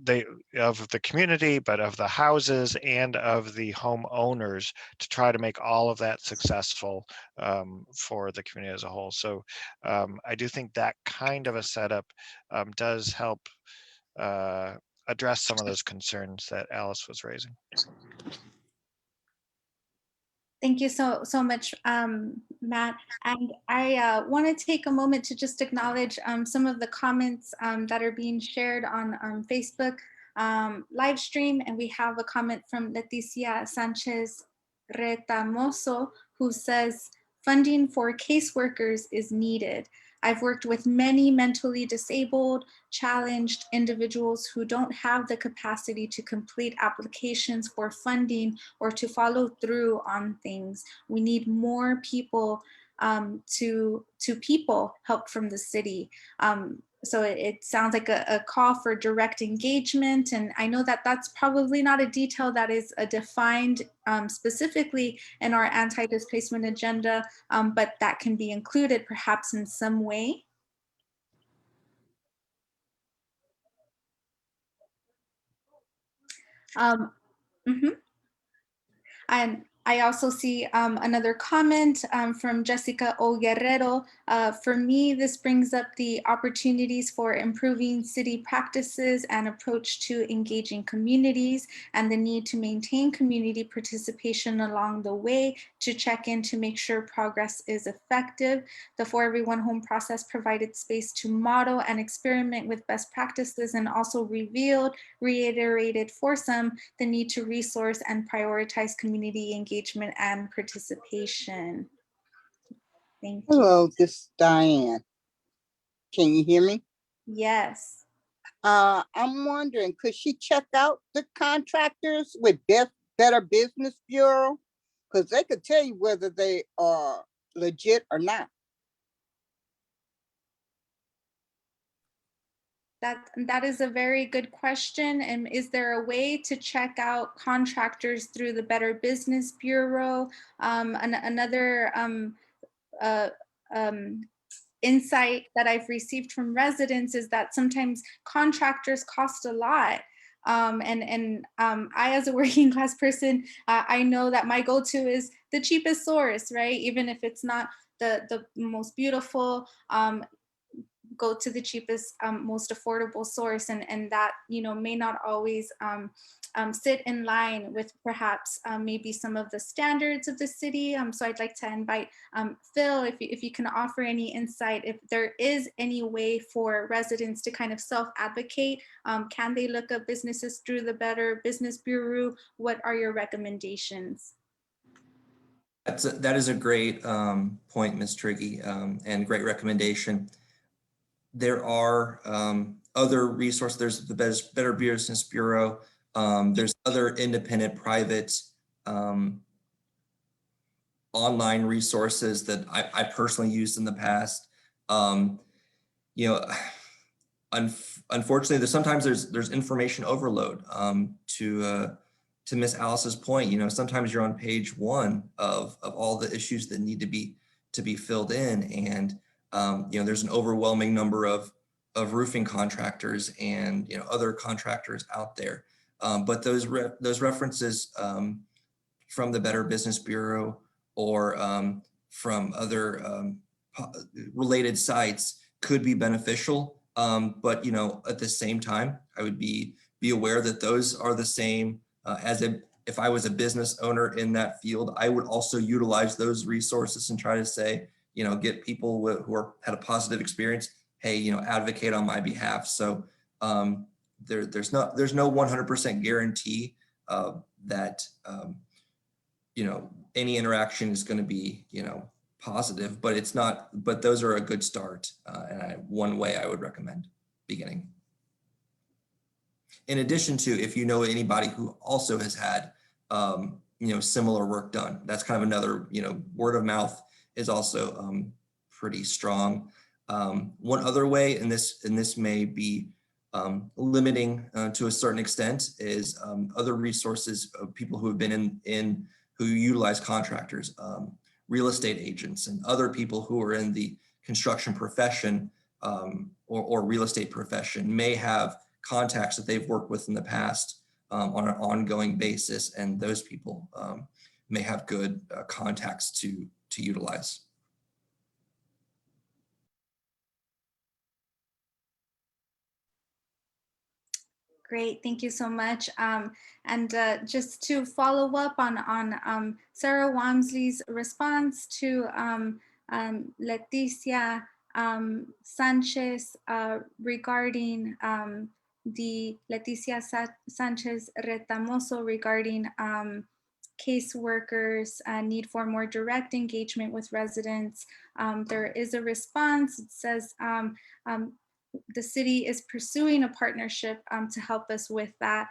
the community, but of the houses and of the homeowners, to try to make all of that successful for the community as a whole. So I do think that kind of a setup does help address some of those concerns that Alice was raising. Thank you so much, Matt. And I want to take a moment to just acknowledge some of the comments that are being shared on Facebook live stream. And we have a comment from Leticia Sanchez Retamoso, who says, funding for caseworkers is needed. I've worked with many mentally disabled, challenged individuals who don't have the capacity to complete applications for funding or to follow through on things. We need more people to people help from the city. So it sounds like a call for direct engagement. And I know that that's probably not a detail that is defined specifically in our anti-displacement agenda, but that can be included perhaps in some way. And I also see another comment from Jessica O. Guerrero. For me, this brings up the opportunities for improving city practices and approach to engaging communities, and the need to maintain community participation along the way to check in to make sure progress is effective. The For Everyone Home process provided space to model and experiment with best practices, and also reiterated for some the need to resource and prioritize community engagement and participation. Thank you. Hello, this is Diane. Can you hear me? Yes. I'm wondering, could she check out the contractors with Better Business Bureau? Because they could tell you whether they are legit or not. That is a very good question. And is there a way to check out contractors through the Better Business Bureau? Another insight that I've received from residents is that sometimes contractors cost a lot. I, as a working class person, I know that my go-to is the cheapest source, right? Even if it's not the most beautiful, go to the cheapest, most affordable source, and that may not always sit in line with perhaps maybe some of the standards of the city. So I'd like to invite Phil, if you can offer any insight, if there is any way for residents to kind of self-advocate. Can they look up businesses through the Better Business Bureau? What are your recommendations? That is a great point, Ms. Triggy, and great recommendation. There are other resources. There's the Better Business Bureau. There's other independent, private online resources that I personally used in the past. Unfortunately, sometimes there's information overload. To Miss Alice's point, sometimes you're on page one of all the issues that need to be filled in, and there's an overwhelming number of roofing contractors and other contractors out there. But those references from the Better Business Bureau or from other related sites could be beneficial. But at the same time, I would be aware that those are the same if I was a business owner in that field, I would also utilize those resources and try to say, get people who had a positive experience, hey, advocate on my behalf. So there's no 100% guarantee that any interaction is going to be positive, but it's not. But those are a good start, and one way I would recommend beginning. In addition to, if you know anybody who also has had similar work done, that's kind of another, word of mouth is also pretty strong. One other way, and this may be limiting to a certain extent, is other resources of people who have been who utilize contractors, real estate agents, and other people who are in the construction profession or real estate profession may have contacts that they've worked with in the past on an ongoing basis, and those people may have good contacts to utilize. Great, thank you so much. And just to follow up on Sarah Walmsley's response to Leticia Sanchez regarding Leticia Sanchez Retamoso regarding caseworkers need for more direct engagement with residents. There is a response. It says, the city is pursuing a partnership to help us with that,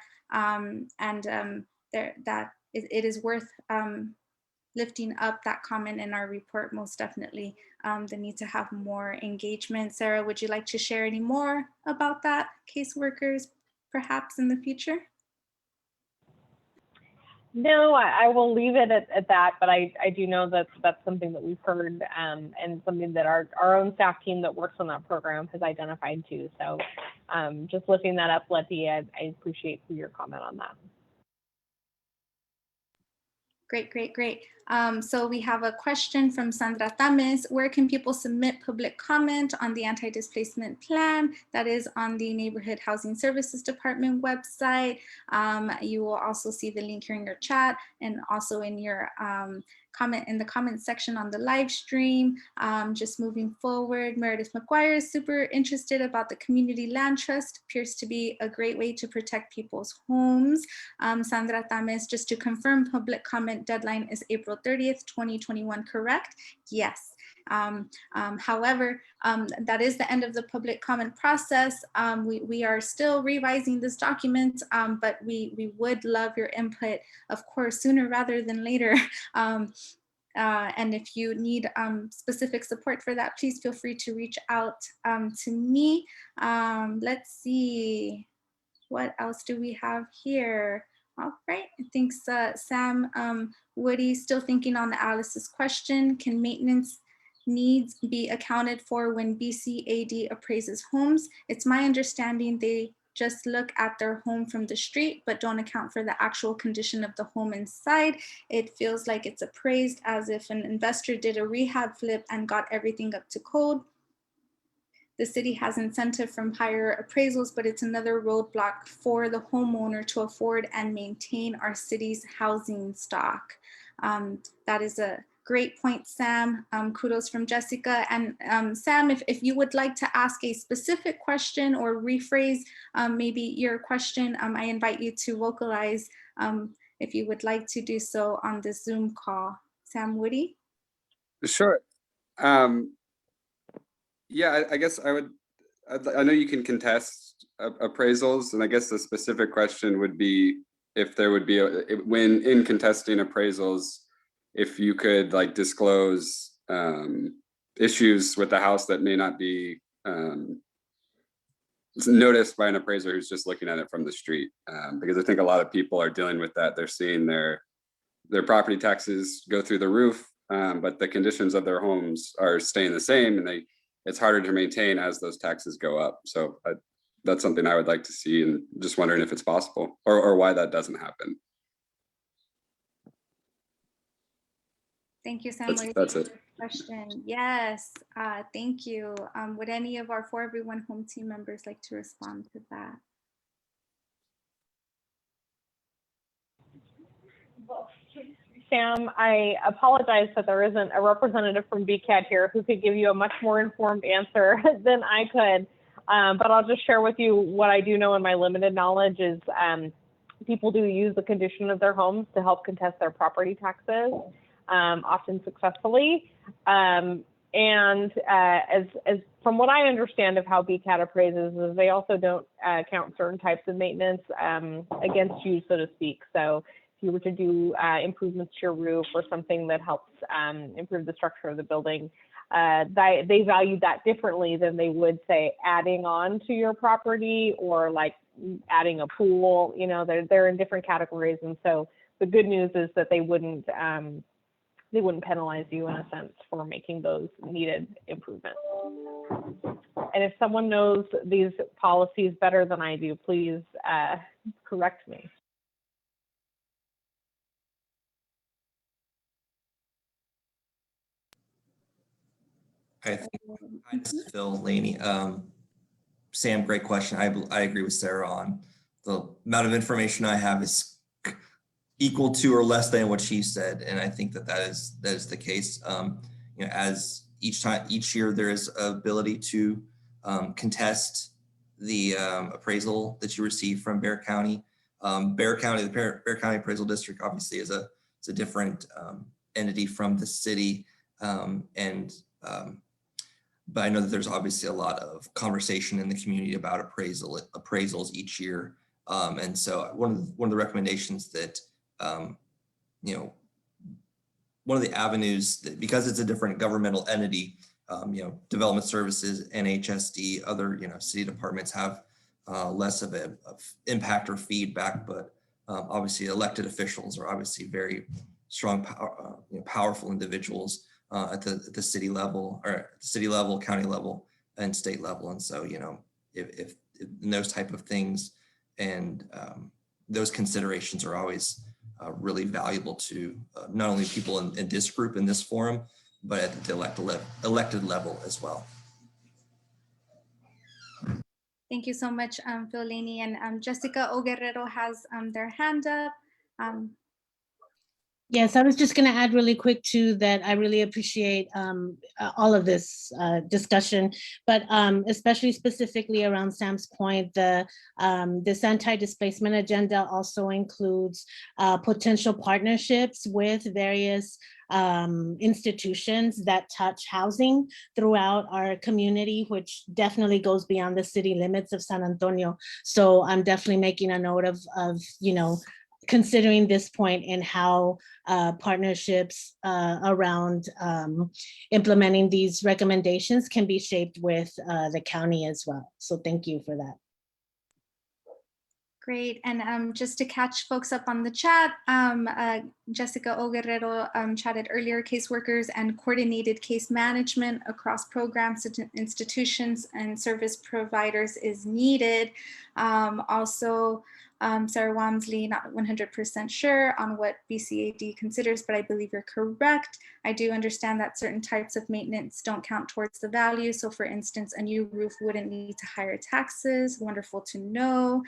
it is worth lifting up that comment in our report, most definitely, the need to have more engagement. Sarah, would you like to share any more about that, caseworkers, perhaps in the future? No, I will leave it at that, but I do know that that's something that we've heard and something that our own staff team that works on that program has identified too. So just lifting that up, Letty, I appreciate your comment on that. Great, great, great. So we have a question from Sandra Tames. Where can people submit public comment on the anti-displacement plan? That is on the Neighborhood Housing Services Department website. You will also see the link here in your chat and also in your comment in the comment section on the live stream. Just moving forward, Meredith McGuire is super interested about the community land trust. Appears to be a great way to protect people's homes. Sandra Tames, just to confirm, public comment deadline is April 30th, 2021, correct? Yes. However, that is the end of the public comment process. We are still revising this document, but we would love your input, of course, sooner rather than later. And if you need specific support for that, please feel free to reach out to me. Let's see, what else do we have here? All right, I think Sam Woody still thinking on Alice's question. Can maintenance needs be accounted for when BCAD appraises homes? It's my understanding they just look at their home from the street, but don't account for the actual condition of the home inside. It feels like it's appraised as if an investor did a rehab flip and got everything up to code. The city has incentive from higher appraisals, but it's another roadblock for the homeowner to afford and maintain our city's housing stock. That is a great point, Sam. Kudos from Jessica. And Sam, if you would like to ask a specific question or rephrase maybe your question, I invite you to vocalize if you would like to do so on the Zoom call. Sam Woody? Sure. Yeah, I guess I know you can contest appraisals, and I guess the specific question would be if there would be when in contesting appraisals, if you could like disclose issues with the house that may not be noticed by an appraiser who's just looking at it from the street, because I think a lot of people are dealing with that. They're seeing their property taxes go through the roof, but the conditions of their homes are staying the same, and it's harder to maintain as those taxes go up. So that's something I would like to see, and just wondering if it's possible or why that doesn't happen. Thank you, Sam. That's it. Question. Yes, thank you. Would any of our For Everyone Home team members like to respond to that? Sam, I apologize that there isn't a representative from BCAD here who could give you a much more informed answer than I could, but I'll just share with you what I do know in my limited knowledge is people do use the condition of their homes to help contest their property taxes, often successfully. And as from what I understand of how BCAD appraises is they also don't count certain types of maintenance against you, so to speak. So if you were to do improvements to your roof or something that helps improve the structure of the building, they valued that differently than they would say adding on to your property or like adding a pool. You know, they're in different categories, and so the good news is that they wouldn't penalize you in a sense for making those needed improvements. And if someone knows these policies better than I do, please correct me. I think, hi, this is Phil Laney. Sam, great question. I agree with Sarah on the amount of information I have is equal to or less than what she said, and I think that is the case. You know, as each year there is ability to contest the appraisal that you receive from Bexar County. Bexar County, the Bexar County Appraisal District, obviously is a different entity from the city, but I know that there's obviously a lot of conversation in the community about appraisals each year. And so one of the recommendations that, you know, one of the avenues that, because it's a different governmental entity, you know, development services, NHSD, other, you know, city departments have less of impact or feedback, but obviously elected officials are obviously very strong, you know, powerful individuals at the city level, county level, and state level. And so, you know, if in those type of things and those considerations are always really valuable to not only people in this group, in this forum, but at the elected level as well. Thank you so much, Phil Laney. And Jessica Oguerrero has their hand up. Yes, I was just going to add really quick too that I really appreciate all of this discussion, but especially specifically around Sam's point, this anti-displacement agenda also includes potential partnerships with various institutions that touch housing throughout our community, which definitely goes beyond the city limits of San Antonio. So I'm definitely making a note of you know, considering this point and how partnerships around implementing these recommendations can be shaped with the county as well. So thank you for that. Great, and just to catch folks up on the chat, Jessica Oguerrero chatted earlier, caseworkers and coordinated case management across programs, institutions, and service providers is needed. Also, Sarah Wamsley, not 100% sure on what BCAD considers, but I believe you're correct. I do understand that certain types of maintenance don't count towards the value. So for instance, a new roof wouldn't need to higher taxes. Wonderful to know.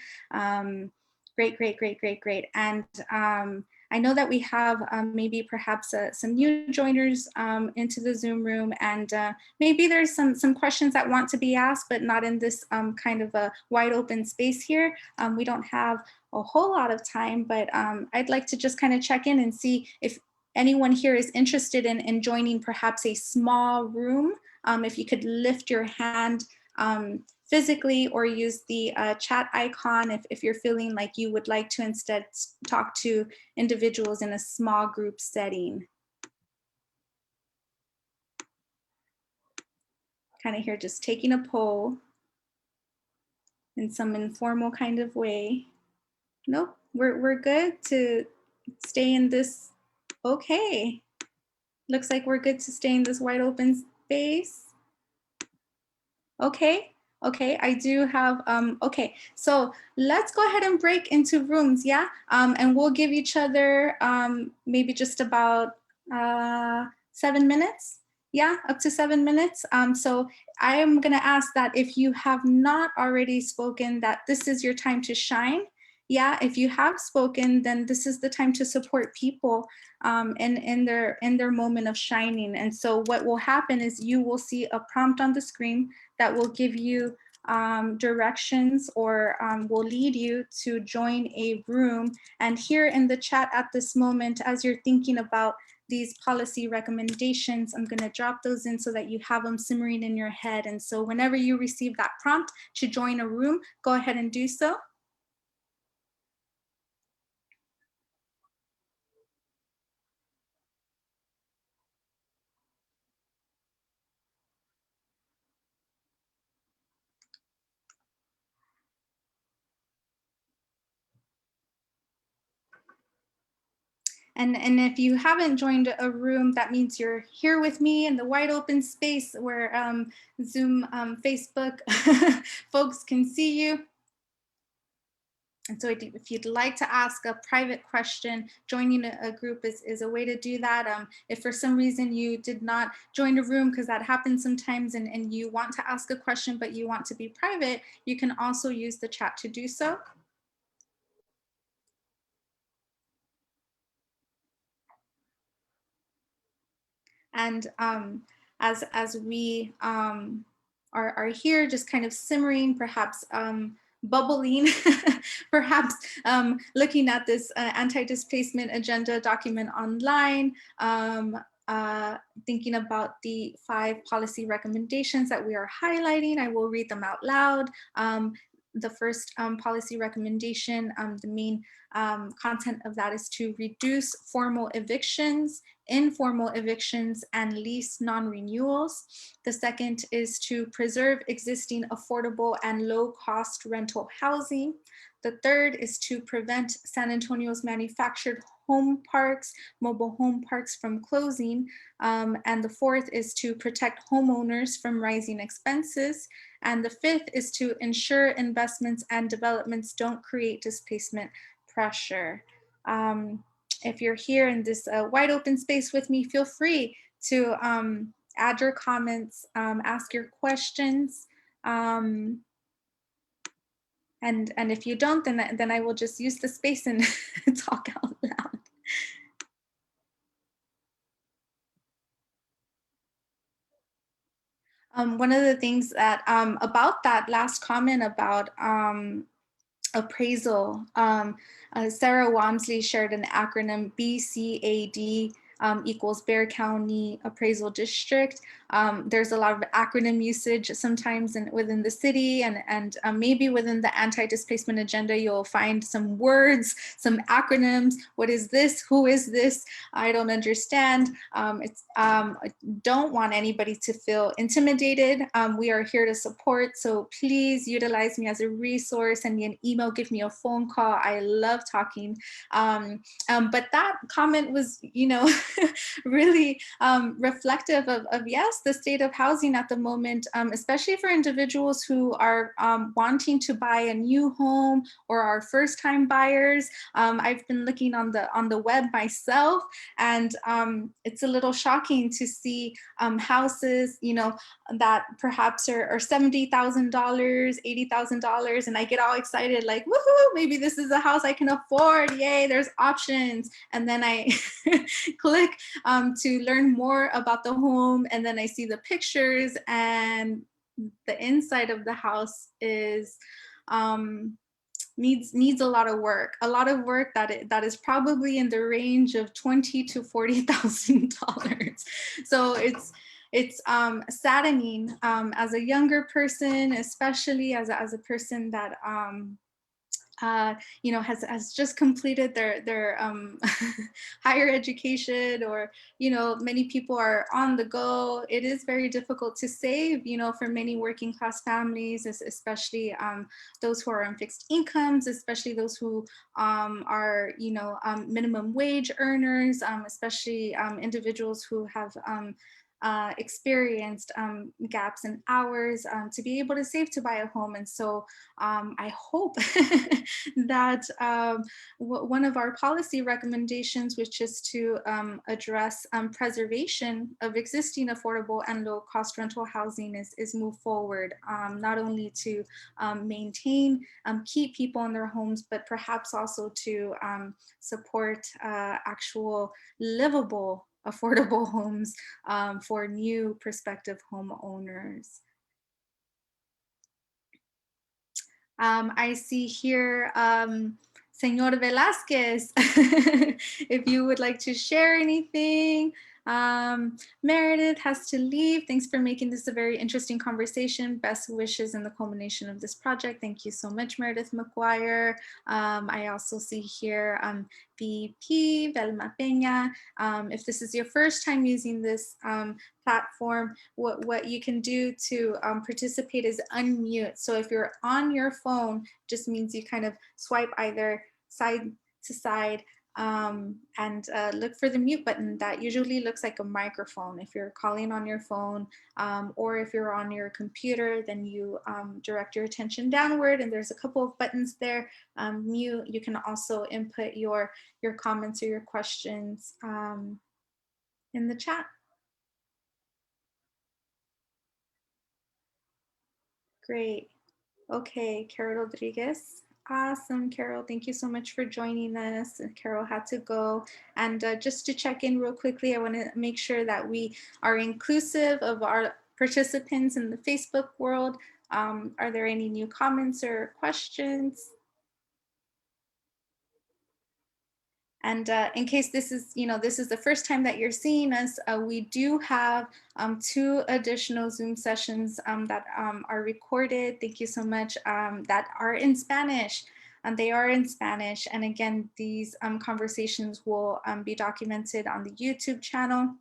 Great, great, great, great, great. And I know that we have maybe perhaps some new joiners into the Zoom room, and maybe there's some questions that want to be asked, but not in this kind of a wide open space here. We don't have a whole lot of time, but I'd like to just kind of check in and see if anyone here is interested in joining perhaps a small room. If you could lift your hand physically or use the chat icon if you're feeling like you would like to instead talk to individuals in a small group setting. Kind of here just taking a poll in some informal kind of way. Nope, we're good to stay in this. Okay, looks like we're good to stay in this wide open space. Okay. Okay, I do have, okay, so let's go ahead and break into rooms, yeah? And we'll give each other maybe just about 7 minutes, yeah, up to 7 minutes. So I am gonna ask that if you have not already spoken, that this is your time to shine. Yeah, if you have spoken, then this is the time to support people in their moment of shining. And so what will happen is you will see a prompt on the screen that will give you directions or will lead you to join a room. And here in the chat at this moment, as you're thinking about these policy recommendations, I'm gonna drop those in so that you have them simmering in your head. And so whenever you receive that prompt to join a room, go ahead and do so. And if you haven't joined a room, that means you're here with me in the wide open space where Zoom, Facebook folks can see you. And so if you'd like to ask a private question, joining a group is a way to do that. If for some reason you did not join a room, because that happens sometimes, and you want to ask a question, but you want to be private, you can also use the chat to do so. And as we are here just kind of simmering, perhaps bubbling, perhaps looking at this anti-displacement agenda document online, thinking about the 5 policy recommendations that we are highlighting. I will read them out loud. The first policy recommendation, the main content of that is to reduce formal evictions, informal evictions, and lease non-renewals. The second is to preserve existing affordable and low-cost rental housing. The third is to prevent San Antonio's manufactured home parks, mobile home parks from closing. And the fourth is to protect homeowners from rising expenses. And the fifth is to ensure investments and developments don't create displacement pressure. If you're here in this wide open space with me, feel free to add your comments, ask your questions. And if you don't, then I will just use the space and talk out loud. One of the things that about that last comment about appraisal, Sarah Walmsley shared an acronym BCAD, equals Bexar County Appraisal District. There's a lot of acronym usage sometimes within the city, and maybe within the anti-displacement agenda, you'll find some words, some acronyms. What is this? Who is this? I don't understand. I don't want anybody to feel intimidated. We are here to support, so please utilize me as a resource. Send me an email, give me a phone call. I love talking. But that comment was, really reflective of yes, the state of housing at the moment, especially for individuals who are wanting to buy a new home or are first-time buyers. I've been looking on the web myself, and it's a little shocking to see houses, that perhaps are $70,000, $80,000, and I get all excited, like, woohoo, maybe this is a house I can afford, yay, there's options. And then I click to learn more about the home, and then I see the pictures, and the inside of the house is needs a lot of work that is probably in the range of $20,000 to $40,000. So it's saddening as a younger person, especially as a person that has just completed their higher education, or many people are on the go. It is very difficult to save, for many working class families, especially those who are on fixed incomes, especially those who are minimum wage earners, especially individuals who have experienced gaps in hours to be able to save to buy a home. And so I hope that one of our policy recommendations, which is to address preservation of existing affordable and low cost rental housing, is move forward, not only to maintain, keep people in their homes, but perhaps also to support actual livable affordable homes for new prospective homeowners. I see here, Senor Velasquez, if you would like to share anything. Meredith has to leave. Thanks for making this a very interesting conversation. Best wishes in the culmination of this project. Thank you so much, Meredith McGuire. I also see here VP Velma Peña. If this is your first time using this platform, what you can do to participate is unmute. So if you're on your phone, just means you kind of swipe either side to side and look for the mute button. That usually looks like a microphone. If you're calling on your phone, or if you're on your computer, then you direct your attention downward, and there's a couple of buttons there. Mute. You can also input your comments or your questions in the chat. Great. Okay, Carol Rodriguez. Awesome, Carol. Thank you so much for joining us. Carol had to go. And just to check in real quickly, I want to make sure that we are inclusive of our participants in the Facebook world. Are there any new comments or questions? And in case this is, this is the first time that you're seeing us, we do have 2 additional Zoom sessions that are recorded. Thank you so much. That are in Spanish. And they are in Spanish. And again, these conversations will be documented on the YouTube channel.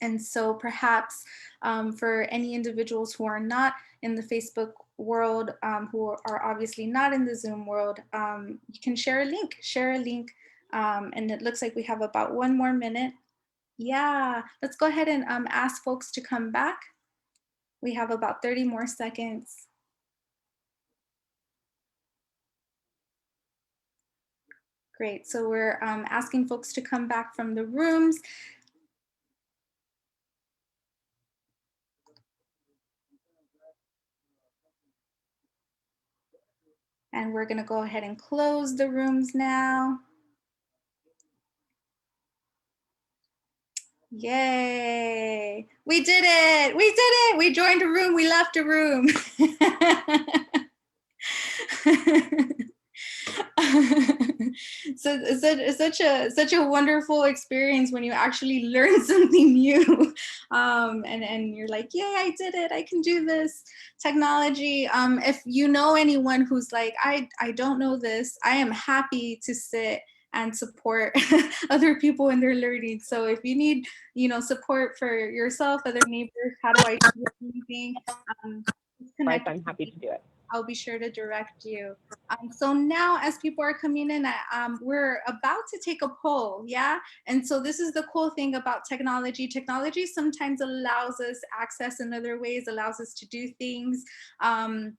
And so perhaps for any individuals who are not in the Facebook world, who are obviously not in the Zoom world, you can share a link, and it looks like we have about 1 more minute. Yeah, let's go ahead and ask folks to come back. We have about 30 more seconds. Great, so we're asking folks to come back from the rooms. And we're gonna go ahead and close the rooms now. Yay, we did it, we did it. We joined a room, we left a room. So it's such a wonderful experience when you actually learn something new, and you're like, yay, I did it, I can do this. Technology, if you know anyone who's like, I don't know this, I am happy to sit and support other people in their learning. So if you need, support for yourself, other neighbors, how do I do anything? Right, I'm happy to do it. I'll be sure to direct you. So now as people are coming in, we're about to take a poll, yeah? And so this is the cool thing about technology. Technology sometimes allows us access in other ways, allows us to do things. One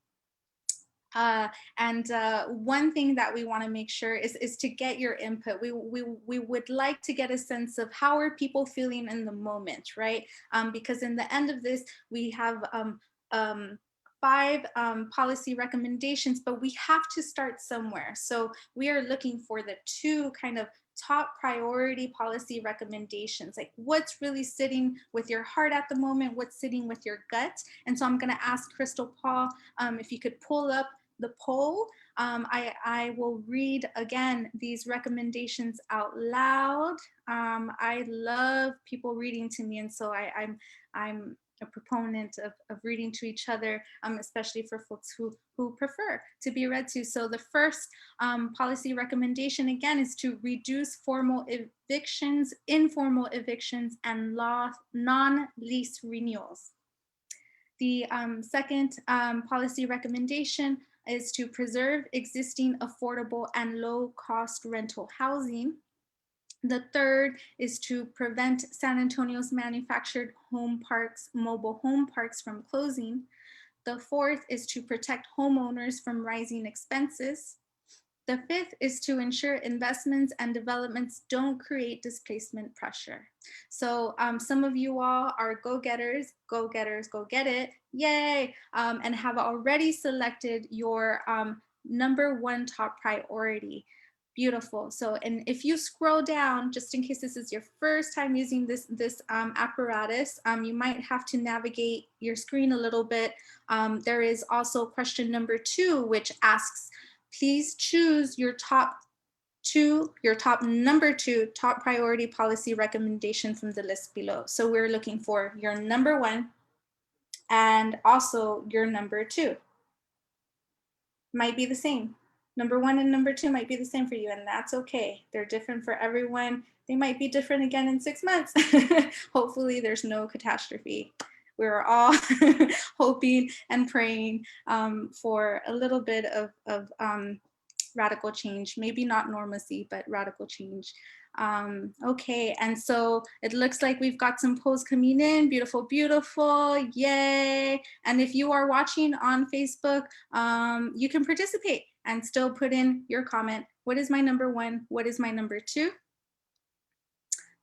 thing that we want to make sure is to get your input. We would like to get a sense of how are people feeling in the moment, right? Because in the end of this, we have 5 policy recommendations, but we have to start somewhere. So we are looking for the 2 kind of top priority policy recommendations, like what's really sitting with your heart at the moment, what's sitting with your gut. And so I'm going to ask Crystal Paul if you could pull up the poll. I will read again these recommendations out loud. I love people reading to me, and so I'm a proponent of reading to each other, especially for folks who prefer to be read to. So the first policy recommendation, again, is to reduce formal evictions, informal evictions, and non-lease renewals. The second policy recommendation is to preserve existing affordable and low-cost rental housing. The third is to prevent San Antonio's manufactured home parks, mobile home parks from closing. The fourth is to protect homeowners from rising expenses. The fifth is to ensure investments and developments don't create displacement pressure. So some of you all are go-getters, go get it, yay, and have already selected your #1 top priority. Beautiful. So, and if you scroll down, just in case this is your first time using this apparatus, you might have to navigate your screen a little bit. There is also question #2, which asks, please choose your top #2 top priority policy recommendation from the list below. So we're looking for your #1 and also your #2. Might be the same. #1 and #2 might be the same for you, and that's okay. They're different for everyone. They might be different again in 6 months. Hopefully there's no catastrophe. We're all hoping and praying for a little bit of radical change, maybe not normacy, but radical change. Okay, and so it looks like we've got some polls coming in. Beautiful, beautiful, yay. And if you are watching on Facebook, you can participate and still put in your comment. What is my number one? What is my number two?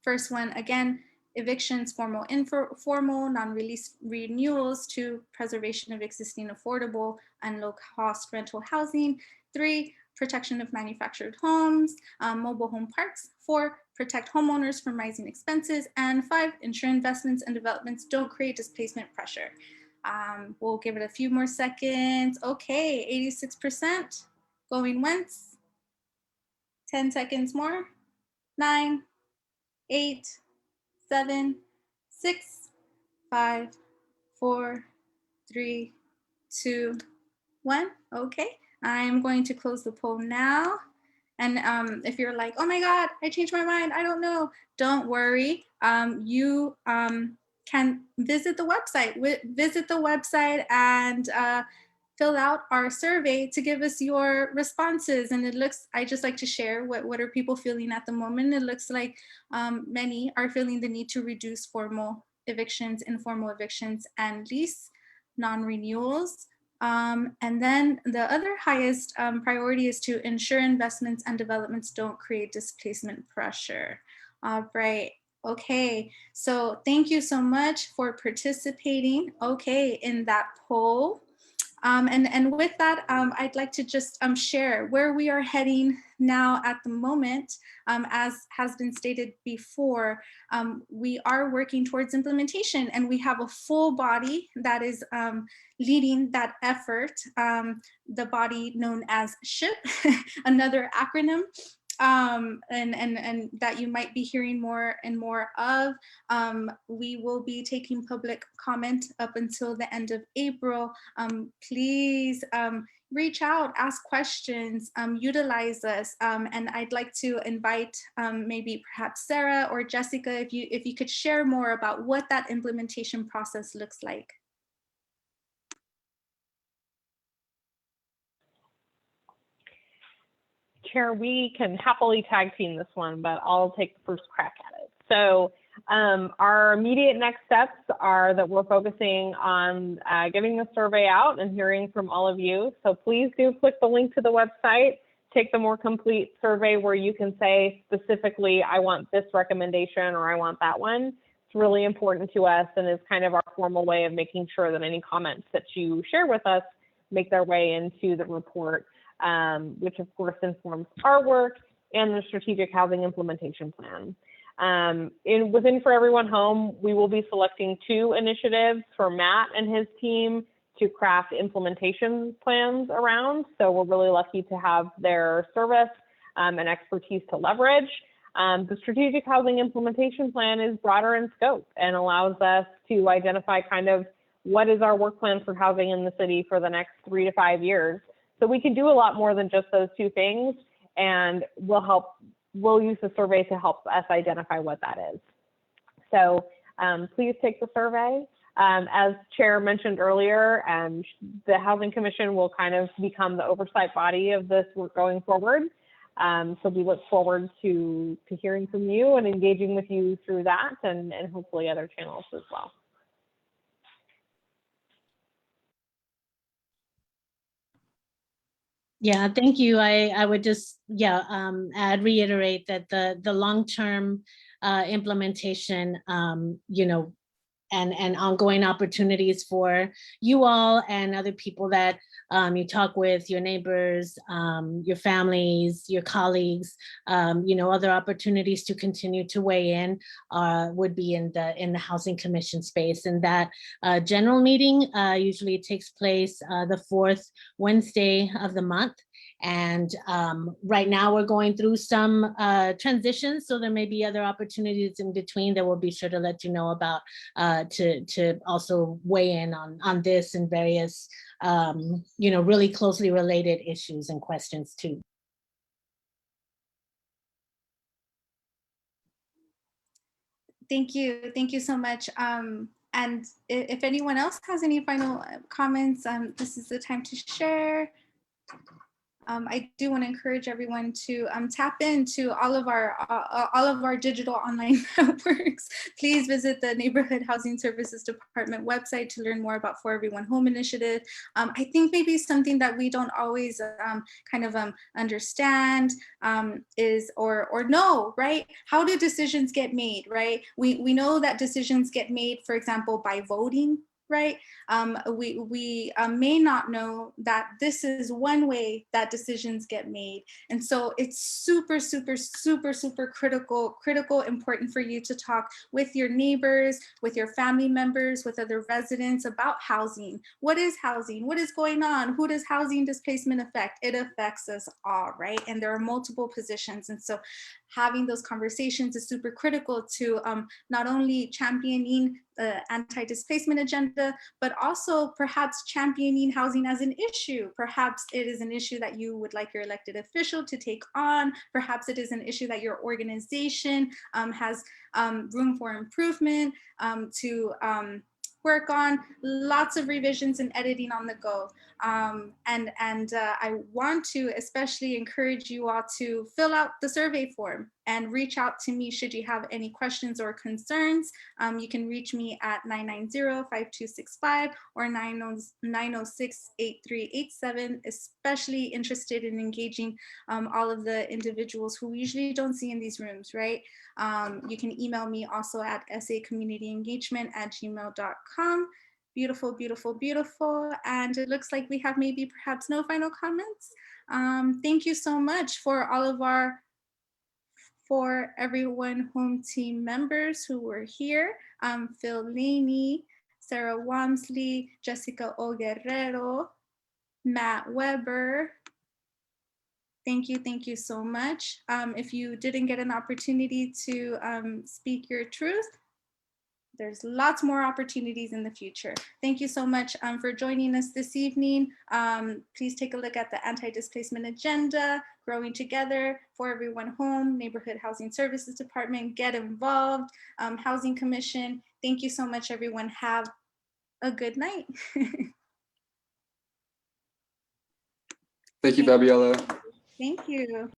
First one, again, evictions, formal, informal, non-release renewals. 2, preservation of existing affordable and low-cost rental housing. 3, protection of manufactured homes, mobile home parks. 4, protect homeowners from rising expenses. And 5, ensure investments and developments don't create displacement pressure. We'll give it a few more seconds. Okay, 86% going once. 10 seconds more. 9, 8, 7, 6, 5, 4, 3, 2, 1. Okay, I'm going to close the poll now. And if you're like, oh my God, I changed my mind, I don't know, don't worry. You can visit the website and fill out our survey to give us your responses. And it looks, I just like to share what are people feeling at the moment. It looks like many are feeling the need to reduce formal evictions, informal evictions, and lease non-renewals. And then the other highest priority is to ensure investments and developments don't create displacement pressure. All right. Okay, so thank you so much for participating, okay, in that poll. And with that, I'd like to just share where we are heading now at the moment. As has been stated before, we are working towards implementation, and we have a full body that is leading that effort, the body known as SHIP, another acronym. And that you might be hearing more and more of. We will be taking public comment up until the end of April. Please reach out, ask questions, utilize us. And I'd like to invite maybe perhaps Sarah or Jessica, if you could share more about what that implementation process looks like. Chair, we can happily tag team this one, but I'll take the first crack at it. So our immediate next steps are that we're focusing on getting the survey out and hearing from all of you. So please do click the link to the website, take the more complete survey where you can say specifically, I want this recommendation or I want that one. It's really important to us and is kind of our formal way of making sure that any comments that you share with us make their way into the report. Which of course informs our work and the strategic housing implementation plan. Within For Everyone Home, we will be selecting 2 initiatives for Matt and his team to craft implementation plans around. So we're really lucky to have their service and expertise to leverage. The strategic housing implementation plan is broader in scope and allows us to identify kind of what is our work plan for housing in the city for the next 3 to 5 years. So we can do a lot more than just those 2 things, and we'll use the survey to help us identify what that is. So please take the survey. As Chair mentioned earlier, the Housing Commission will kind of become the oversight body of this work going forward. So we look forward to hearing from you and engaging with you through that and hopefully other channels as well. Yeah, thank you. I would just, I'd reiterate that the long-term implementation, and ongoing opportunities for you all and other people that you talk with, your neighbors, your families, your colleagues, other opportunities to continue to weigh in would be in the Housing Commission space. And that general meeting usually takes place the 4th Wednesday of the month. And right now we're going through some transitions, so there may be other opportunities in between that we'll be sure to let you know about to also weigh in on this and various, really closely related issues and questions too. Thank you so much. And if anyone else has any final comments, this is the time to share. I do want to encourage everyone to tap into all of our digital online networks. Please visit the Neighborhood Housing Services Department website to learn more about For Everyone Home Initiative. I think maybe something that we don't always understand is or know, right? How do decisions get made, right? We know that decisions get made, for example, by voting, right? We may not know that this is one way that decisions get made. And so it's super, super, super, super critical, important for you to talk with your neighbors, with your family members, with other residents about housing. What is housing? What is going on? Who does housing displacement affect? It affects us all, right? And there are multiple positions. And so having those conversations is super critical to not only championing the anti-displacement agenda, but also perhaps championing housing as an issue. Perhaps it is an issue that you would like your elected official to take on. Perhaps it is an issue that your organization has room for improvement to work on. Lots of revisions and editing on the go. I want to especially encourage you all to fill out the survey form and reach out to me should you have any questions or concerns. You can reach me at 990-5265 or 906-8387, especially interested in engaging all of the individuals who we usually don't see in these rooms, right? You can email me also at sacommunityengagement@gmail.com. Beautiful, beautiful, beautiful. And it looks like we have maybe perhaps no final comments. Thank you so much for all of our For Everyone Home team members who were here. Phil Laney, Sarah Wamsley, Jessica O. Guerrero, Matt Weber. Thank you so much. If you didn't get an opportunity to speak your truth, there's lots more opportunities in the future. Thank you so much for joining us this evening. Please take a look at the anti-displacement agenda, Growing Together, For Everyone Home, Neighborhood Housing Services Department, get involved, Housing Commission. Thank you so much, everyone. Have a good night. Thank you, Fabiola. Thank you.